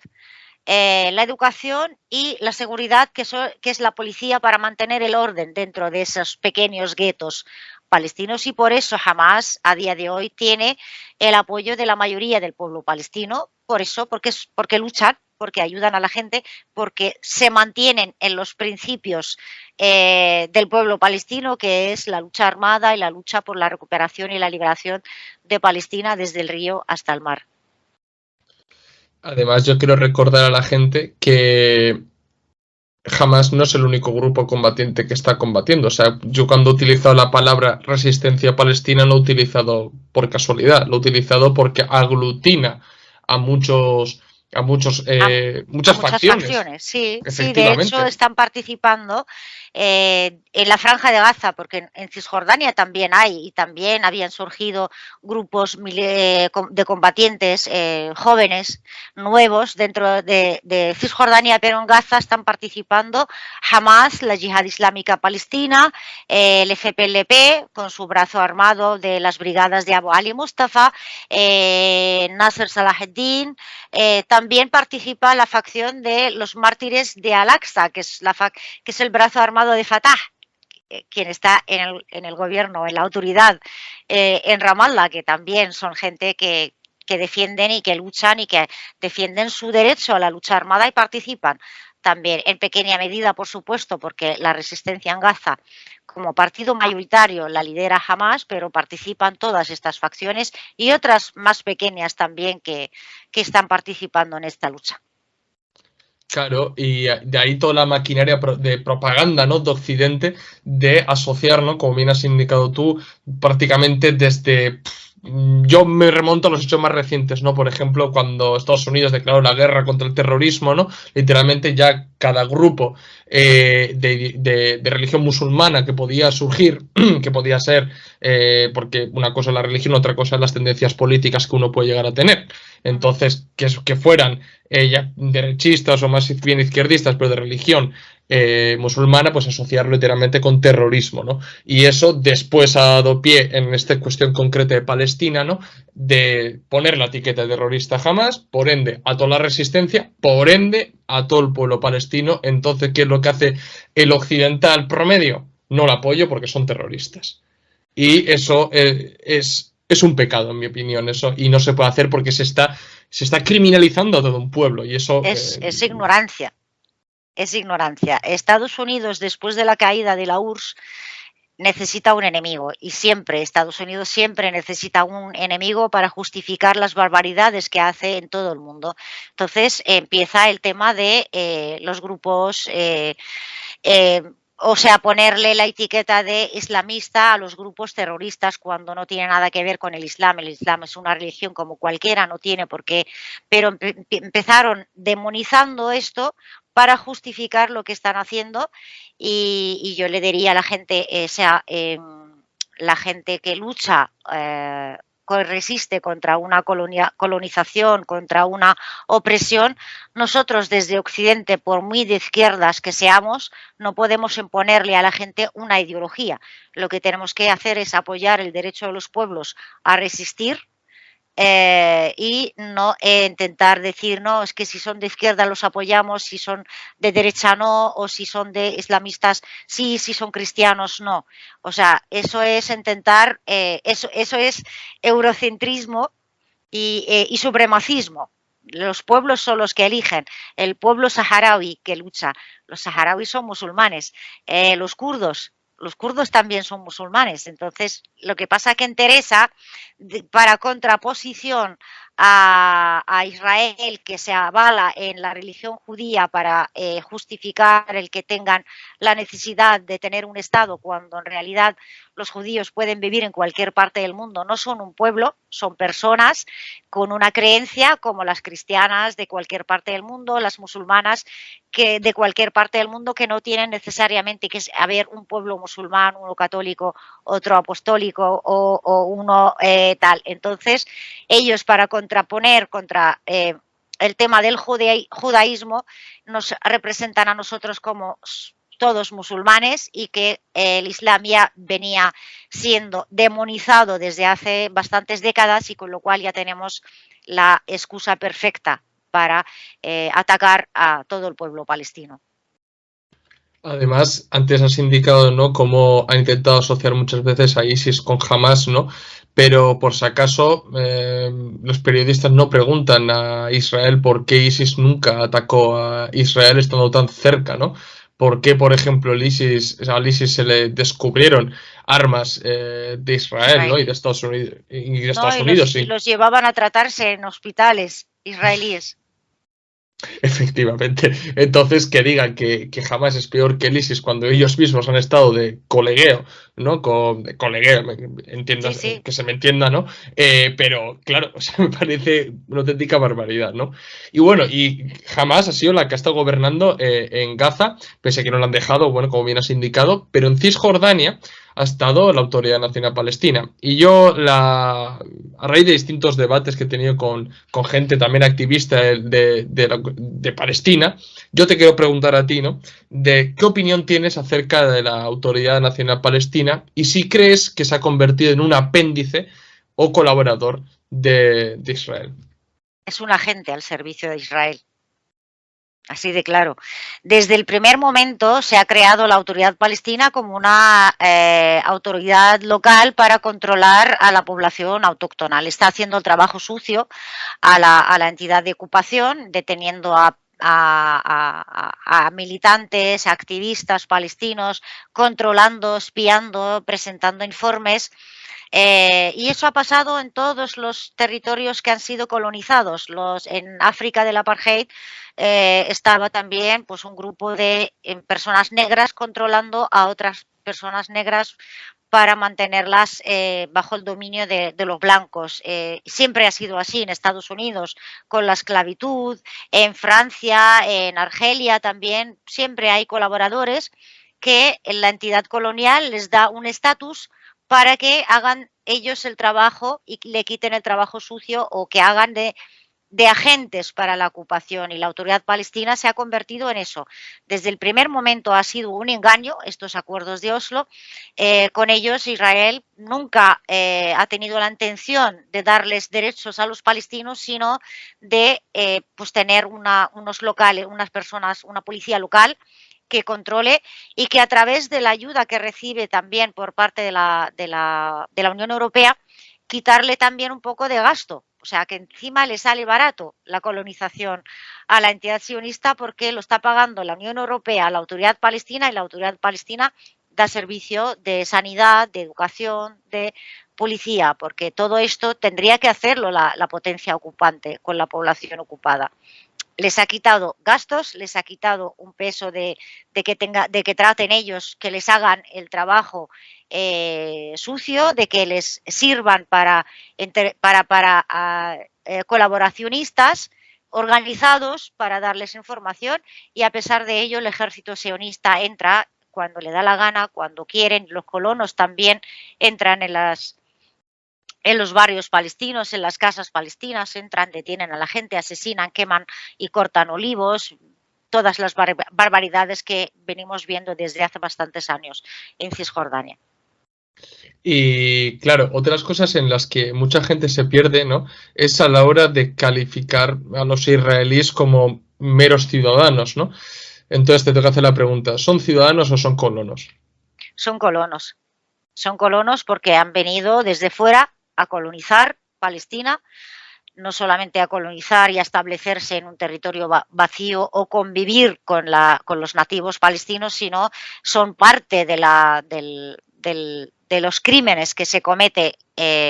la educación y la seguridad, que es la policía, para mantener el orden dentro de esos pequeños guetos palestinos. Y por eso Hamás a día de hoy tiene el apoyo de la mayoría del pueblo palestino, porque luchan, porque ayudan a la gente, porque se mantienen en los principios del pueblo palestino, que es la lucha armada y la lucha por la recuperación y la liberación de Palestina desde el río hasta el mar. Además, yo quiero recordar a la gente que Hamás no es el único grupo combatiente que está combatiendo. O sea, yo cuando he utilizado la palabra resistencia palestina no he utilizado por casualidad, lo he utilizado porque aglutina a muchas facciones. Sí, de hecho están participando en la Franja de Gaza, porque en Cisjordania también hay, y también habían surgido grupos de combatientes jóvenes, nuevos dentro de Cisjordania, pero en Gaza están participando Hamás, la Yihad Islámica Palestina, el FPLP con su brazo armado de las brigadas de Abu Ali Mustafa, Nasser Salaheddin, también participa la facción de los mártires de Al-Aqsa, que es el brazo armado de Fatah, quien está en el gobierno, en la autoridad en Ramallah, que también son gente que defienden y que luchan y que defienden su derecho a la lucha armada, y participan también en pequeña medida, por supuesto, porque la resistencia en Gaza como partido mayoritario la lidera Hamás, pero participan todas estas facciones y otras más pequeñas también que están participando en esta lucha. Claro, y de ahí toda la maquinaria de propaganda, ¿no?, de Occidente, de asociar, ¿no?, como bien has indicado tú, prácticamente desde... Yo me remonto a los hechos más recientes, ¿no? Por ejemplo, cuando Estados Unidos declaró la guerra contra el terrorismo, ¿no? Literalmente ya cada grupo de religión musulmana que podía surgir, que podía ser, porque una cosa es la religión, otra cosa es las tendencias políticas que uno puede llegar a tener. Entonces, que fueran ya derechistas o más bien izquierdistas, pero de religión, musulmana, pues asociarlo literalmente con terrorismo, ¿no? Y eso después ha dado pie, en esta cuestión concreta de Palestina, ¿no? De poner la etiqueta terrorista jamás, por ende, a toda la resistencia, por ende, a todo el pueblo palestino. Entonces, ¿qué es lo que hace el occidental promedio? No lo apoyo porque son terroristas. Y eso es un pecado, en mi opinión, eso, y no se puede hacer porque se está criminalizando a todo un pueblo, y eso... Es ignorancia. Es ignorancia. Estados Unidos, después de la caída de la URSS, necesita un enemigo, y siempre, Estados Unidos siempre necesita un enemigo para justificar las barbaridades que hace en todo el mundo. Entonces empieza el tema de los grupos, o sea, ponerle la etiqueta de islamista a los grupos terroristas cuando no tiene nada que ver con el Islam. El Islam es una religión como cualquiera, no tiene por qué, pero empezaron demonizando esto para justificar lo que están haciendo, y yo le diría a la gente, la gente que lucha, resiste contra una colonización, contra una opresión, nosotros desde Occidente, por muy de izquierdas que seamos, no podemos imponerle a la gente una ideología. Lo que tenemos que hacer es apoyar el derecho de los pueblos a resistir, y no intentar decir, no, es que si son de izquierda los apoyamos, si son de derecha no, o si son de islamistas sí, si son cristianos no. O sea, eso es intentar, eso es eurocentrismo y supremacismo. Los pueblos son los que eligen. El pueblo saharaui que lucha, los saharauis son musulmanes, los kurdos también son musulmanes. Entonces, lo que pasa que interesa, para contraposición a Israel, que se avala en la religión judía para justificar el que tengan la necesidad de tener un Estado, cuando en realidad los judíos pueden vivir en cualquier parte del mundo, no son un pueblo, son personas con una creencia como las cristianas de cualquier parte del mundo, las musulmanas que de cualquier parte del mundo, que no tienen necesariamente que haber un pueblo musulmán, uno católico, otro apostólico o uno tal. Entonces, ellos, para contraponer contra el tema del judaísmo, nos representan a nosotros como todos musulmanes, y que el Islam ya venía siendo demonizado desde hace bastantes décadas, y con lo cual ya tenemos la excusa perfecta para atacar a todo el pueblo palestino. Además, antes has indicado, ¿no?, cómo han intentado asociar muchas veces a ISIS con Hamas, ¿no? Pero por si acaso, los periodistas no preguntan a Israel por qué ISIS nunca atacó a Israel estando tan cerca, ¿no? ¿Por qué, por ejemplo, al ISIS se le descubrieron armas de Israel, ¿no? Y de Estados Unidos, No, sí. los llevaban a tratarse en hospitales israelíes. Efectivamente. Entonces, que digan que jamás es peor que el ISIS cuando ellos mismos han estado de colegueo, ¿no? De colegueo, entiendo, Sí, sí. que se me entienda, ¿no? Pero, claro, o sea, me parece una auténtica barbaridad, ¿no? Y bueno, y jamás ha sido la que ha estado gobernando en Gaza, pese a que no la han dejado, bueno, como bien has indicado, pero en Cisjordania ha estado la Autoridad Nacional Palestina. Y yo, a raíz de distintos debates que he tenido con gente también activista de Palestina, yo te quiero preguntar a ti, ¿no? De qué opinión tienes acerca de la Autoridad Nacional Palestina, y si crees que se ha convertido en un apéndice o colaborador de Israel. Es un agente al servicio de Israel. Así de claro. Desde el primer momento se ha creado la Autoridad Palestina como una autoridad local para controlar a la población autóctona. Le está haciendo el trabajo sucio a la entidad de ocupación, deteniendo a militantes, a activistas palestinos, controlando, espiando, presentando informes. Y eso ha pasado en todos los territorios que han sido colonizados. En África del apartheid estaba también, pues, un grupo de personas negras controlando a otras personas negras para mantenerlas bajo el dominio de los blancos. Siempre ha sido así en Estados Unidos con la esclavitud, en Francia, en Argelia también. Siempre hay colaboradores que la entidad colonial les da un estatus para que hagan ellos el trabajo y le quiten el trabajo sucio, o que hagan de de agentes para la ocupación, y la autoridad palestina se ha convertido en eso. Desde el primer momento ha sido un engaño estos acuerdos de Oslo. Con ellos Israel nunca ha tenido la intención de darles derechos a los palestinos, sino de pues tener unos locales, unas personas, una policía local que controle y que, a través de la ayuda que recibe también por parte de la Unión Europea, quitarle también un poco de gasto. O sea, que encima le sale barato la colonización a la entidad sionista, porque lo está pagando la Unión Europea a la autoridad palestina, y la autoridad palestina da servicio de sanidad, de educación, de policía, porque todo esto tendría que hacerlo la potencia ocupante con la población ocupada. Les ha quitado gastos, les ha quitado un peso de que traten ellos, que les hagan el trabajo sucio, de que les sirvan para colaboracionistas organizados para darles información, y a pesar de ello el ejército sionista entra cuando le da la gana, cuando quieren. Los colonos también entran en los barrios palestinos, en las casas palestinas, entran, detienen a la gente, asesinan, queman y cortan olivos, todas las barbaridades que venimos viendo desde hace bastantes años en Cisjordania. Y claro, otras cosas en las que mucha gente se pierde, ¿no? Es a la hora de calificar a los israelíes como meros ciudadanos, ¿no? Entonces te toca hacer la pregunta, ¿son ciudadanos o son colonos? Son colonos. Son colonos porque han venido desde fuera a colonizar Palestina, no solamente a colonizar y a establecerse en un territorio vacío o convivir con los nativos palestinos, sino son parte de los crímenes que se comete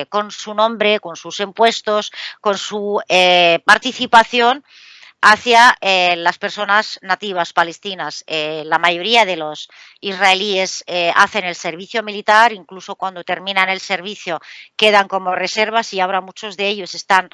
con su nombre, con sus impuestos, con su participación hacia las personas nativas palestinas. La mayoría de los israelíes hacen el servicio militar, incluso cuando terminan el servicio quedan como reservas, y ahora muchos de ellos están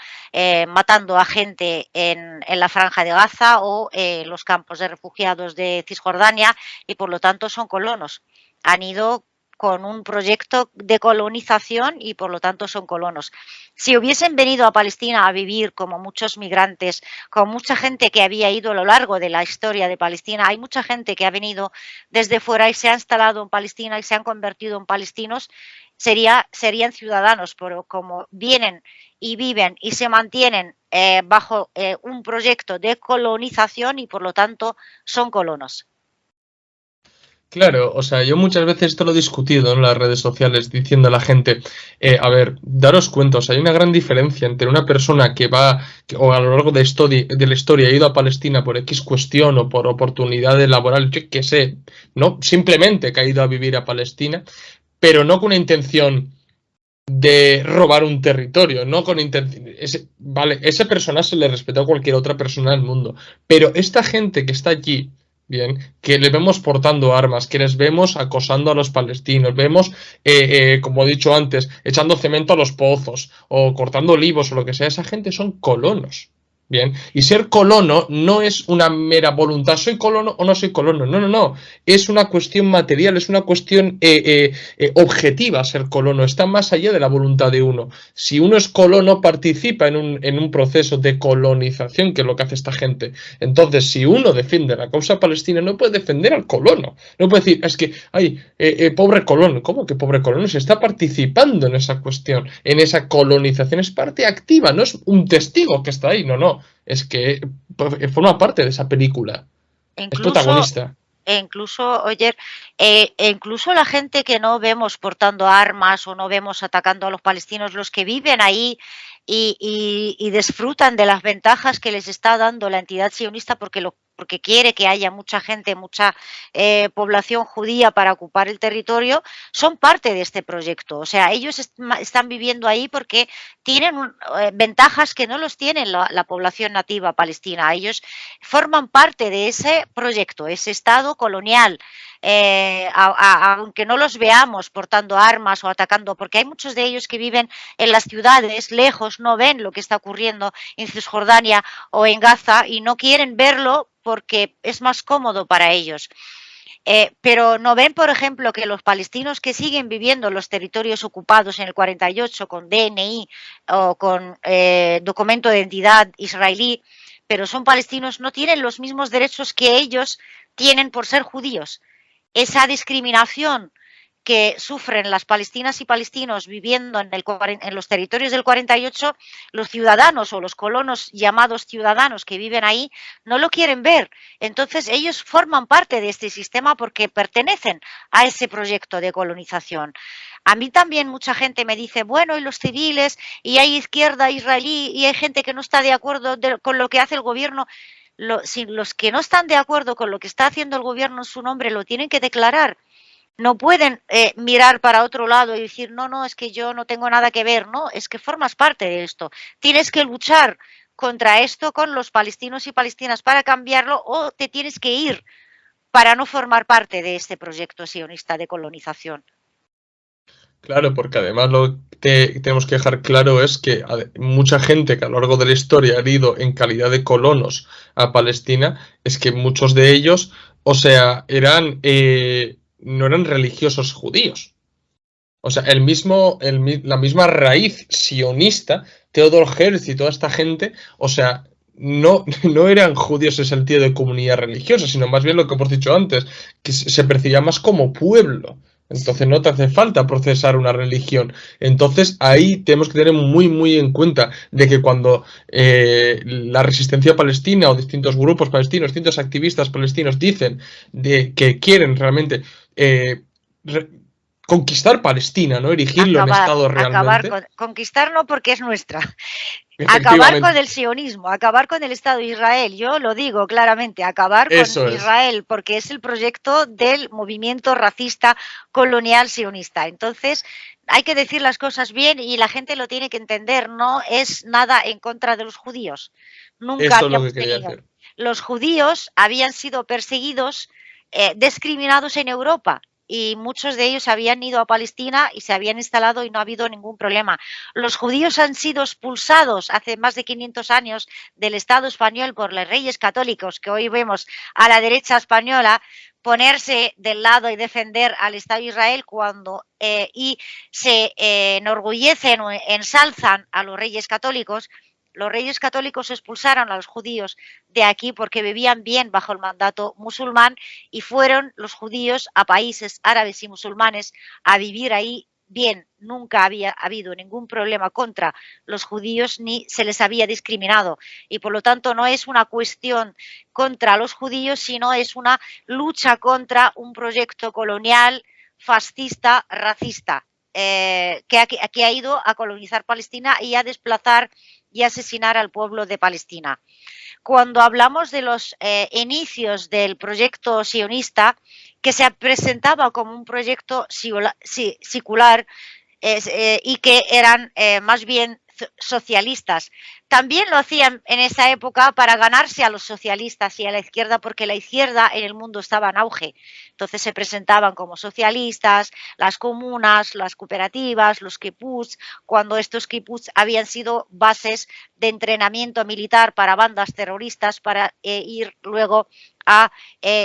matando a gente en la Franja de Gaza o los campos de refugiados de Cisjordania, y por lo tanto son colonos. Han ido con un proyecto de colonización y por lo tanto son colonos. Si hubiesen venido a Palestina a vivir como muchos migrantes, con mucha gente que había ido a lo largo de la historia de Palestina, hay mucha gente que ha venido desde fuera y se ha instalado en Palestina y se han convertido en palestinos, serían ciudadanos, pero como vienen y viven y se mantienen bajo un proyecto de colonización, y por lo tanto son colonos. Claro, o sea, yo muchas veces esto lo he discutido en las redes sociales diciendo a la gente, a ver, daros cuenta, o sea, hay una gran diferencia entre una persona que va, o a lo largo de la historia ha ido a Palestina por X cuestión o por oportunidades laborales, yo qué sé, ¿no? Simplemente que ha ido a vivir a Palestina, pero no con una intención de robar un territorio, no con intención. Vale, ese persona se le respeta a cualquier otra persona del mundo, pero esta gente que está allí, bien, que le vemos portando armas, que les vemos acosando a los palestinos, vemos, como he dicho antes, echando cemento a los pozos o cortando olivos o lo que sea, esa gente son colonos. Bien, y ser colono no es una mera voluntad, soy colono o no soy colono, no, no, no, es una cuestión material, es una cuestión objetiva ser colono, está más allá de la voluntad de uno. Si uno es colono, participa en un proceso de colonización, que es lo que hace esta gente. Entonces, si uno defiende la causa palestina, no puede defender al colono, no puede decir, es que, ay, pobre colono, ¿cómo que pobre colono? Se está participando en esa cuestión, en esa colonización, es parte activa, no es un testigo que está ahí, no, no. Es que forma parte de esa película. Es Incluso, protagonista. oye, incluso la gente que no vemos portando armas o no vemos atacando a los palestinos, los que viven ahí y disfrutan de las ventajas que les está dando la entidad sionista, porque quiere que haya mucha gente, mucha población judía para ocupar el territorio, son parte de este proyecto. O sea, ellos están viviendo ahí porque tienen ventajas que no los tienen la población nativa palestina. Ellos forman parte de ese proyecto, ese Estado colonial. Aunque no los veamos portando armas o atacando, porque hay muchos de ellos que viven en las ciudades, lejos, no ven lo que está ocurriendo en Cisjordania o en Gaza y no quieren verlo porque es más cómodo para ellos. Pero no ven, por ejemplo, que los palestinos que siguen viviendo en los territorios ocupados en el 48 con DNI o con documento de identidad israelí, pero son palestinos, no tienen los mismos derechos que ellos tienen por ser judíos. Esa discriminación que sufren las palestinas y palestinos viviendo en los territorios del 48, los ciudadanos o los colonos llamados ciudadanos que viven ahí no lo quieren ver. Entonces ellos forman parte de este sistema porque pertenecen a ese proyecto de colonización. A mí también mucha gente me dice, bueno, y los civiles, y hay izquierda israelí, y hay gente que no está de acuerdo con lo que hace el gobierno. Si los que no están de acuerdo con lo que está haciendo el gobierno en su nombre lo tienen que declarar. No pueden mirar para otro lado y decir, no, no, es que yo no tengo nada que ver, no, es que formas parte de esto. Tienes que luchar contra esto con los palestinos y palestinas para cambiarlo o te tienes que ir para no formar parte de este proyecto sionista de colonización. Claro, porque además lo que tenemos que dejar claro es que mucha gente que a lo largo de la historia ha ido en calidad de colonos a Palestina, es que muchos de ellos, o sea, no eran religiosos judíos. O sea, la misma raíz sionista, Theodor Herzl y toda esta gente, o sea, no eran judíos en sentido de comunidad religiosa, sino más bien lo que hemos dicho antes, que se percibía más como pueblo. Entonces no te hace falta procesar una religión. Entonces ahí tenemos que tener muy, muy en cuenta de que cuando la resistencia palestina o distintos grupos palestinos, distintos activistas palestinos dicen de que quieren realmente conquistar Palestina, ¿no? Erigirlo en Estado realmente. Conquistar no porque es nuestra. Acabar Efectivamente. con el sionismo, acabar con el Estado de Israel, yo lo digo claramente, acabar con Eso es. Israel, porque es el proyecto del movimiento racista colonial sionista. Entonces, hay que decir las cosas bien y la gente lo tiene que entender, no es nada en contra de los judíos. Nunca Eso es lo que habíamos quería tenido. decir. Los judíos habían sido perseguidos, discriminados en Europa y muchos de ellos habían ido a Palestina y se habían instalado y no ha habido ningún problema. Los judíos han sido expulsados hace más de 500 años del Estado español por los reyes católicos, que hoy vemos a la derecha española ponerse del lado y defender al Estado de Israel cuando y se enorgullecen o ensalzan a los reyes católicos. Los reyes católicos expulsaron a los judíos de aquí porque vivían bien bajo el mandato musulmán y fueron los judíos a países árabes y musulmanes a vivir ahí bien. Nunca había habido ningún problema contra los judíos ni se les había discriminado y por lo tanto no es una cuestión contra los judíos, sino es una lucha contra un proyecto colonial, fascista, racista, que ha ido a colonizar Palestina y a desplazar y asesinar al pueblo de Palestina. Cuando hablamos de los inicios del proyecto sionista, que se presentaba como un proyecto secular y que eran más bien socialistas. También lo hacían en esa época para ganarse a los socialistas y a la izquierda, porque la izquierda en el mundo estaba en auge. Entonces se presentaban como socialistas, las comunas, las cooperativas, los kibbutz, cuando estos kibbutz habían sido bases de entrenamiento militar para bandas terroristas para ir luego a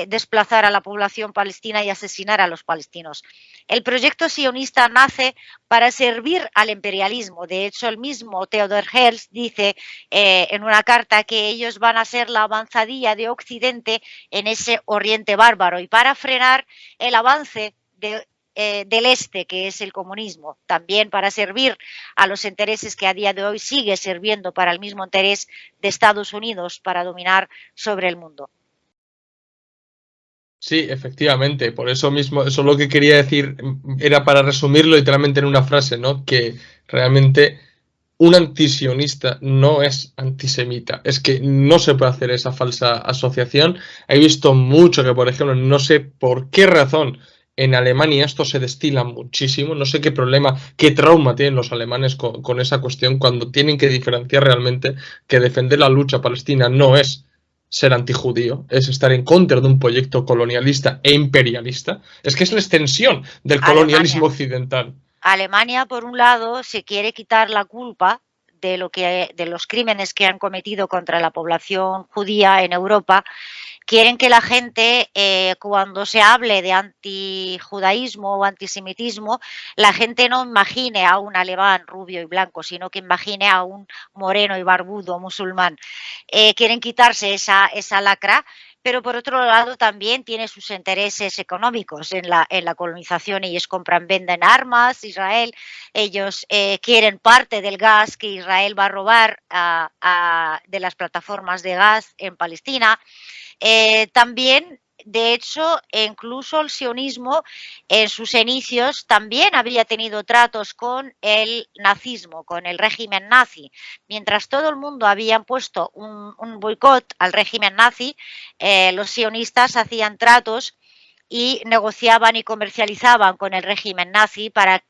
desplazar a la población palestina y asesinar a los palestinos. El proyecto sionista nace para servir al imperialismo. De hecho, el mismo Theodor Herzl dice en una carta que ellos van a ser la avanzadilla de Occidente en ese Oriente bárbaro y para frenar el avance del este, que es el comunismo, también para servir a los intereses que a día de hoy sigue sirviendo para el mismo interés de Estados Unidos para dominar sobre el mundo. Sí, efectivamente, por eso mismo, eso es lo que quería decir, era para resumirlo literalmente en una frase, ¿no? Que realmente un antisionista no es antisemita, es que no se puede hacer esa falsa asociación. He visto mucho que, por ejemplo, no sé por qué razón en Alemania esto se destila muchísimo, no sé qué problema, qué trauma tienen los alemanes con esa cuestión cuando tienen que diferenciar realmente que defender la lucha palestina no es ser antijudío, es estar en contra de un proyecto colonialista e imperialista, es que es la extensión del colonialismo occidental. Alemania, por un lado, se quiere quitar la culpa de los crímenes que han cometido contra la población judía en Europa quieren que la gente, cuando se hable de antijudaísmo o antisemitismo, la gente no imagine a un alemán rubio y blanco, sino que imagine a un moreno y barbudo musulmán. Quieren quitarse esa lacra, pero por otro lado también tiene sus intereses económicos en la colonización. Ellos compran, venden armas, Israel, ellos quieren parte del gas que Israel va a robar de las plataformas de gas en Palestina. También, de hecho, incluso el sionismo en sus inicios también había tenido tratos con el nazismo, con el régimen nazi. Mientras todo el mundo había puesto un boicot al régimen nazi, los sionistas hacían tratos y negociaban y comercializaban con el régimen nazi para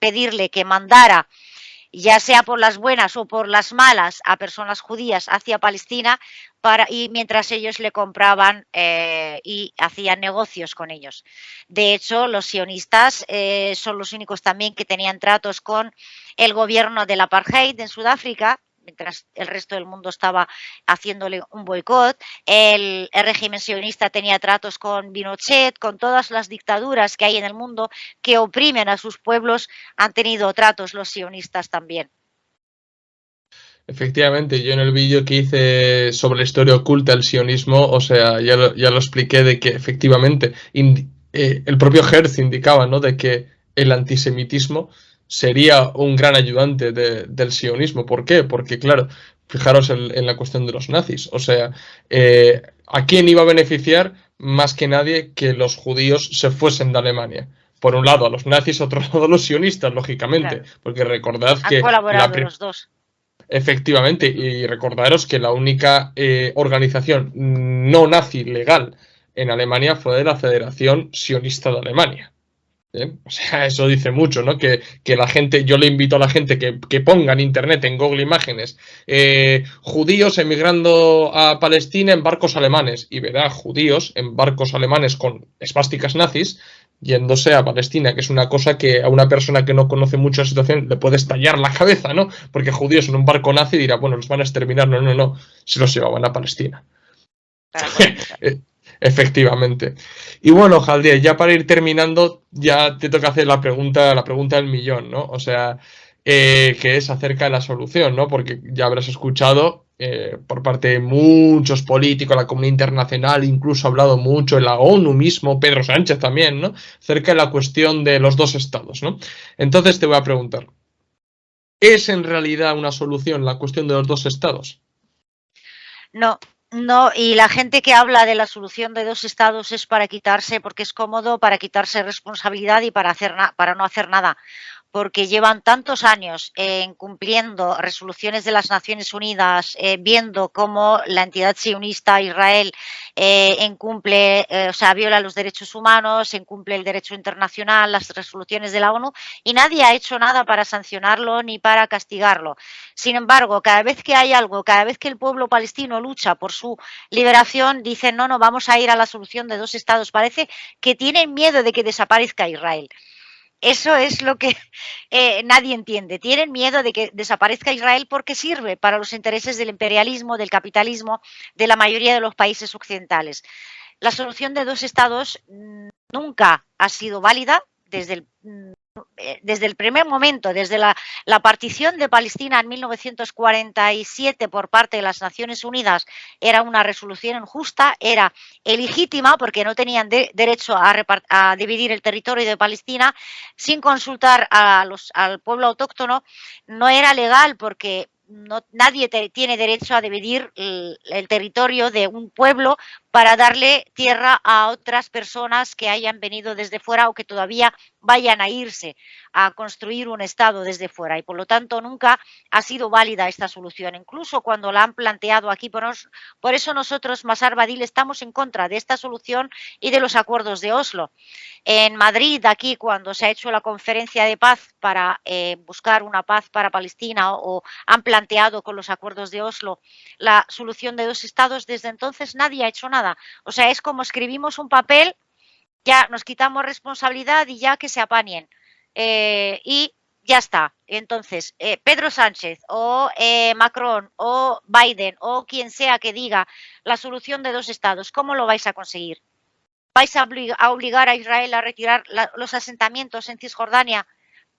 pedirle que mandara, ya sea por las buenas o por las malas, a personas judías hacia Palestina, y mientras ellos le compraban y hacían negocios con ellos. De hecho, los sionistas son los únicos también que tenían tratos con el gobierno del apartheid en Sudáfrica, mientras el resto del mundo estaba haciéndole un boicot. El régimen sionista tenía tratos con Pinochet, con todas las dictaduras que hay en el mundo que oprimen a sus pueblos, han tenido tratos los sionistas también. Efectivamente, yo en el vídeo que hice sobre la historia oculta del sionismo, o sea, ya lo expliqué de que efectivamente el propio Herz indicaba, ¿no?, de que el antisemitismo sería un gran ayudante del sionismo. ¿Por qué? Porque, claro, fijaros en la cuestión de los nazis. O sea, ¿a quién iba a beneficiar más que nadie que los judíos se fuesen de Alemania? Por un lado a los nazis, otro lado a los sionistas, lógicamente, Claro. porque recordad Han que colaborado los dos. efectivamente, y recordaros que la única organización no nazi legal en Alemania fue la Federación Sionista de Alemania. O sea, eso dice mucho, ¿no? Que la gente, yo le invito a la gente que ponga en internet, en Google Imágenes, judíos emigrando a Palestina en barcos alemanes, y verá judíos en barcos alemanes con esvásticas nazis yéndose a Palestina, que es una cosa que a una persona que no conoce mucho la situación le puede estallar la cabeza, ¿no? Porque judíos en un barco nazi dirá, bueno, los van a exterminar. No, no, no, se los llevaban a Palestina. Para colonizar. Efectivamente. Y bueno, Jaldier, ya para ir terminando, ya te toca hacer la pregunta del millón, ¿no? O sea, que es acerca de la solución, ¿no? Porque ya habrás escuchado por parte de muchos políticos, la comunidad internacional, incluso ha hablado mucho en la ONU mismo, Pedro Sánchez también, ¿no? Acerca de la cuestión de los dos estados, ¿no? Entonces te voy a preguntar, ¿es en realidad una solución la cuestión de los dos estados? No, no, y la gente que habla de la solución de dos estados es para quitarse, porque es cómodo, para quitarse responsabilidad y para no hacer nada, porque llevan tantos años incumpliendo resoluciones de las Naciones Unidas, viendo cómo la entidad sionista Israel incumple, o sea, viola los derechos humanos, incumple el derecho internacional, las resoluciones de la ONU, y nadie ha hecho nada para sancionarlo ni para castigarlo. Sin embargo, cada vez que hay algo, cada vez que el pueblo palestino lucha por su liberación, dicen, no, no, vamos a ir a la solución de dos estados. Parece que tienen miedo de que desaparezca Israel. Eso es lo que nadie entiende. Tienen miedo de que desaparezca Israel porque sirve para los intereses del imperialismo, del capitalismo, de la mayoría de los países occidentales. La solución de dos estados nunca ha sido válida desde el primer momento, desde la partición de Palestina en 1947 por parte de las Naciones Unidas. Era una resolución injusta, era ilegítima porque no tenían derecho a dividir el territorio de Palestina sin consultar al pueblo autóctono. No era legal porque nadie tiene derecho a dividir el territorio de un pueblo para darle tierra a otras personas que hayan venido desde fuera o que todavía vayan a irse a construir un Estado desde fuera. Y por lo tanto nunca ha sido válida esta solución, incluso cuando la han planteado aquí. Por eso nosotros, Masar Badil, estamos en contra de esta solución y de los acuerdos de Oslo. En Madrid, aquí, cuando se ha hecho la conferencia de paz para buscar una paz para Palestina, o han planteado con los acuerdos de Oslo la solución de dos estados, desde entonces nadie ha hecho nada. O sea, es como escribimos un papel, ya nos quitamos responsabilidad y ya que se apañen. Y ya está. Entonces, Pedro Sánchez o Macron o Biden o quien sea que diga la solución de dos estados, ¿cómo lo vais a conseguir? ¿Vais a obligar a Israel a retirar los asentamientos en Cisjordania?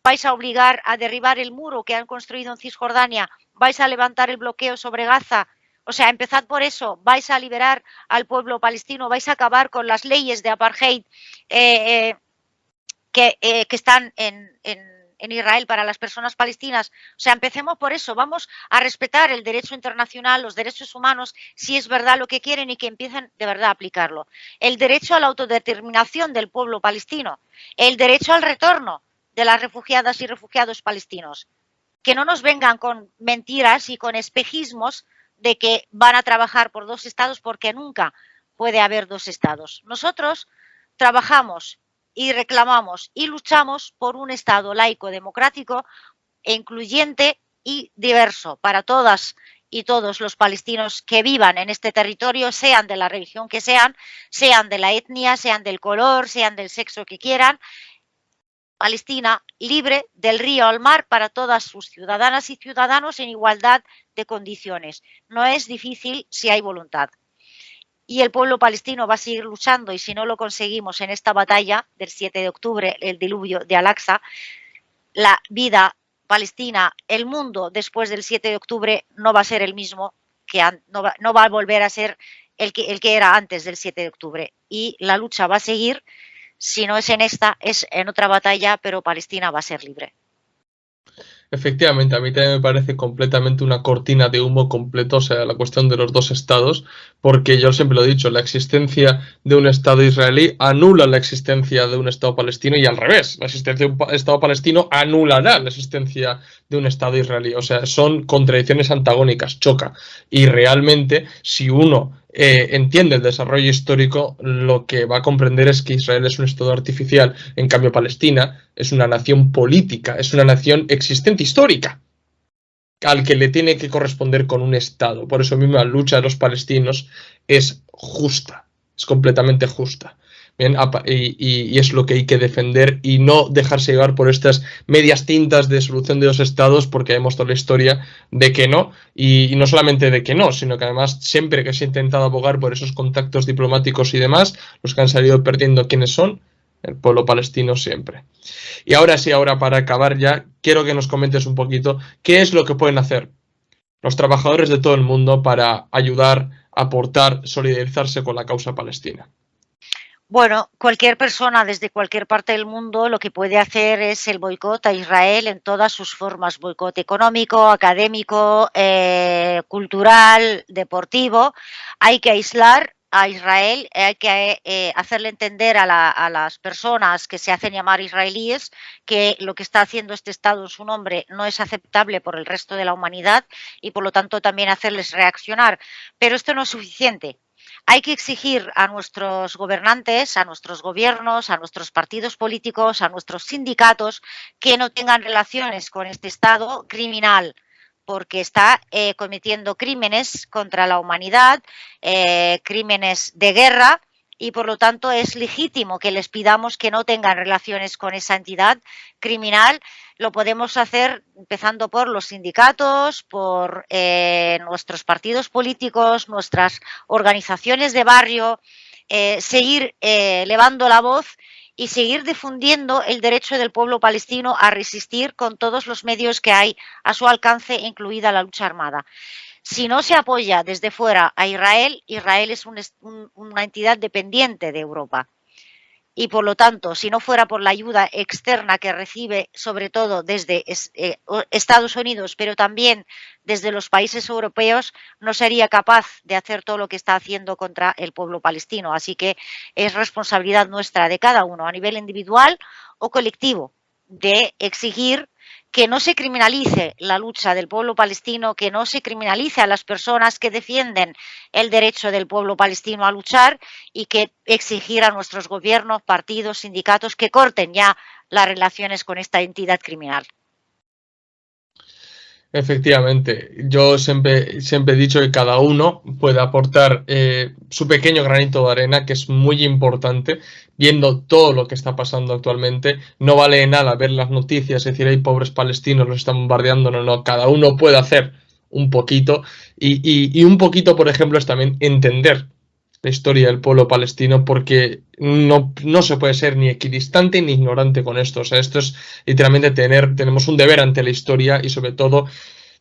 ¿Vais a obligar a derribar el muro que han construido en Cisjordania? ¿Vais a levantar el bloqueo sobre Gaza? O sea, empezad por eso. ¿Vais a liberar al pueblo palestino? ¿Vais a acabar con las leyes de apartheid que están en Israel para las personas palestinas? O sea, empecemos por eso. Vamos a respetar el derecho internacional, los derechos humanos, si es verdad lo que quieren y que empiecen de verdad a aplicarlo. El derecho a la autodeterminación del pueblo palestino, el derecho al retorno de las refugiadas y refugiados palestinos. Que no nos vengan con mentiras y con espejismos de que van a trabajar por dos estados, porque nunca puede haber dos estados. Nosotros trabajamos y reclamamos y luchamos por un estado laico, democrático e incluyente y diverso para todas y todos los palestinos que vivan en este territorio, sean de la religión que sean de la etnia, sean del color, sean del sexo que quieran. Palestina libre del río al mar para todas sus ciudadanas y ciudadanos en igualdad de condiciones. No es difícil si hay voluntad. Y el pueblo palestino va a seguir luchando, y si no lo conseguimos en esta batalla del 7 de octubre, el diluvio de Al-Aqsa, la vida palestina, el mundo después del 7 de octubre no va a ser el mismo, no va a volver a ser el que era antes del 7 de octubre. Y la lucha va a seguir. Si no es en esta, es en otra batalla, pero Palestina va a ser libre. Efectivamente, a mí también me parece completamente una cortina de humo completo, o sea, la cuestión de los dos estados, porque yo siempre lo he dicho, la existencia de un estado israelí anula la existencia de un estado palestino y al revés, la existencia de un estado palestino anulará la existencia de un estado israelí, o sea, son contradicciones antagónicas, choca, y realmente si uno entiende el desarrollo histórico, lo que va a comprender es que Israel es un estado artificial, en cambio Palestina es una nación política, es una nación existente histórica, al que le tiene que corresponder con un estado. Por eso mismo la lucha de los palestinos es justa, es completamente justa. Bien, y es lo que hay que defender y no dejarse llevar por estas medias tintas de solución de dos estados, porque hemos toda la historia de que no, y no solamente de que no, sino que además siempre que se ha intentado abogar por esos contactos diplomáticos y demás, los que han salido perdiendo, ¿quiénes son? El pueblo palestino siempre. Y ahora sí, ahora para acabar ya, quiero que nos comentes un poquito qué es lo que pueden hacer los trabajadores de todo el mundo para ayudar, aportar, solidarizarse con la causa palestina. Bueno, cualquier persona desde cualquier parte del mundo lo que puede hacer es el boicot a Israel en todas sus formas, boicot económico, académico, cultural, deportivo. Hay que aislar a Israel, hay que hacerle entender a las personas que se hacen llamar israelíes que lo que está haciendo este Estado en su nombre no es aceptable por el resto de la humanidad y por lo tanto también hacerles reaccionar. Pero esto no es suficiente. Hay que exigir a nuestros gobernantes, a nuestros gobiernos, a nuestros partidos políticos, a nuestros sindicatos que no tengan relaciones con este Estado criminal, porque está cometiendo crímenes contra la humanidad, crímenes de guerra, y por lo tanto es legítimo que les pidamos que no tengan relaciones con esa entidad criminal. Lo podemos hacer empezando por los sindicatos, por nuestros partidos políticos, nuestras organizaciones de barrio, seguir elevando la voz y seguir difundiendo el derecho del pueblo palestino a resistir con todos los medios que hay a su alcance, incluida la lucha armada. Si no se apoya desde fuera a Israel, Israel es una entidad dependiente de Europa. Y por lo tanto, si no fuera por la ayuda externa que recibe, sobre todo desde Estados Unidos, pero también desde los países europeos, no sería capaz de hacer todo lo que está haciendo contra el pueblo palestino. Así que es responsabilidad nuestra, de cada uno, a nivel individual o colectivo, de exigir que no se criminalice la lucha del pueblo palestino, que no se criminalice a las personas que defienden el derecho del pueblo palestino a luchar, y que exigir a nuestros gobiernos, partidos, sindicatos que corten ya las relaciones con esta entidad criminal. Efectivamente, yo siempre he dicho que cada uno puede aportar su pequeño granito de arena, que es muy importante, viendo todo lo que está pasando actualmente. No vale de nada ver las noticias y decir, hay pobres palestinos, los están bombardeando. No, no, cada uno puede hacer un poquito. Y un poquito, por ejemplo, es también entender la historia del pueblo palestino, porque no se puede ser ni equidistante ni ignorante con esto. O sea, esto es literalmente tenemos un deber ante la historia y sobre todo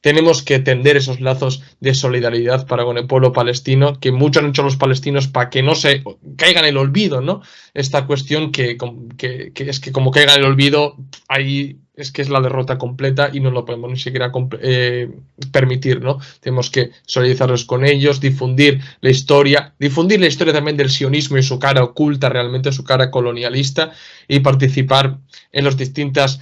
tenemos que tender esos lazos de solidaridad para con el pueblo palestino, que mucho han hecho los palestinos para que no se caiga en el olvido, ¿no? Esta cuestión que es que como caiga en el olvido, ahí es que es la derrota completa y no lo podemos ni siquiera permitir, ¿no? Tenemos que solidarizarnos con ellos, difundir la historia también del sionismo y su cara oculta, realmente su cara colonialista, y participar en los distintos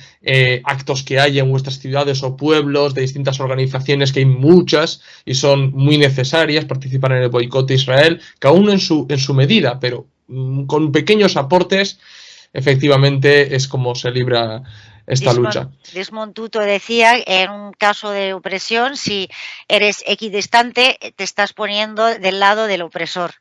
actos que hay en vuestras ciudades o pueblos, de distintas organizaciones, que hay muchas y son muy necesarias, participar en el boicot de Israel, cada uno en su medida, pero con pequeños aportes, efectivamente es como se libra esta lucha. Desmond Tutu decía, en un caso de opresión, si eres equidistante, te estás poniendo del lado del opresor.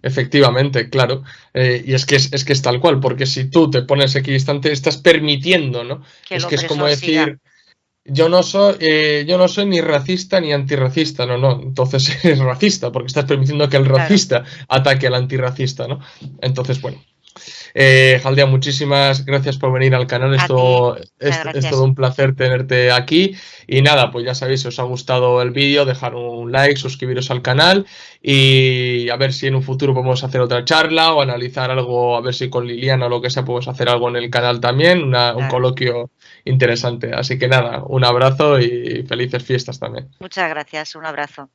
Efectivamente, claro. Y es que es tal cual, porque si tú te pones equidistante, estás permitiendo, ¿no? Es que es como decir, yo no soy ni racista ni antirracista, no. Entonces eres racista, porque estás permitiendo que el racista ataque al antirracista, ¿no? Entonces, bueno. Jaldea, muchísimas gracias por venir al canal. Es todo un placer tenerte aquí. Y nada, pues ya sabéis, si os ha gustado el vídeo, dejar un like, suscribiros al canal y a ver si en un futuro podemos hacer otra charla o analizar algo, a ver si con Liliana o lo que sea podemos hacer algo en el canal también, un coloquio interesante. Así que nada, un abrazo y felices fiestas también. Muchas gracias, un abrazo.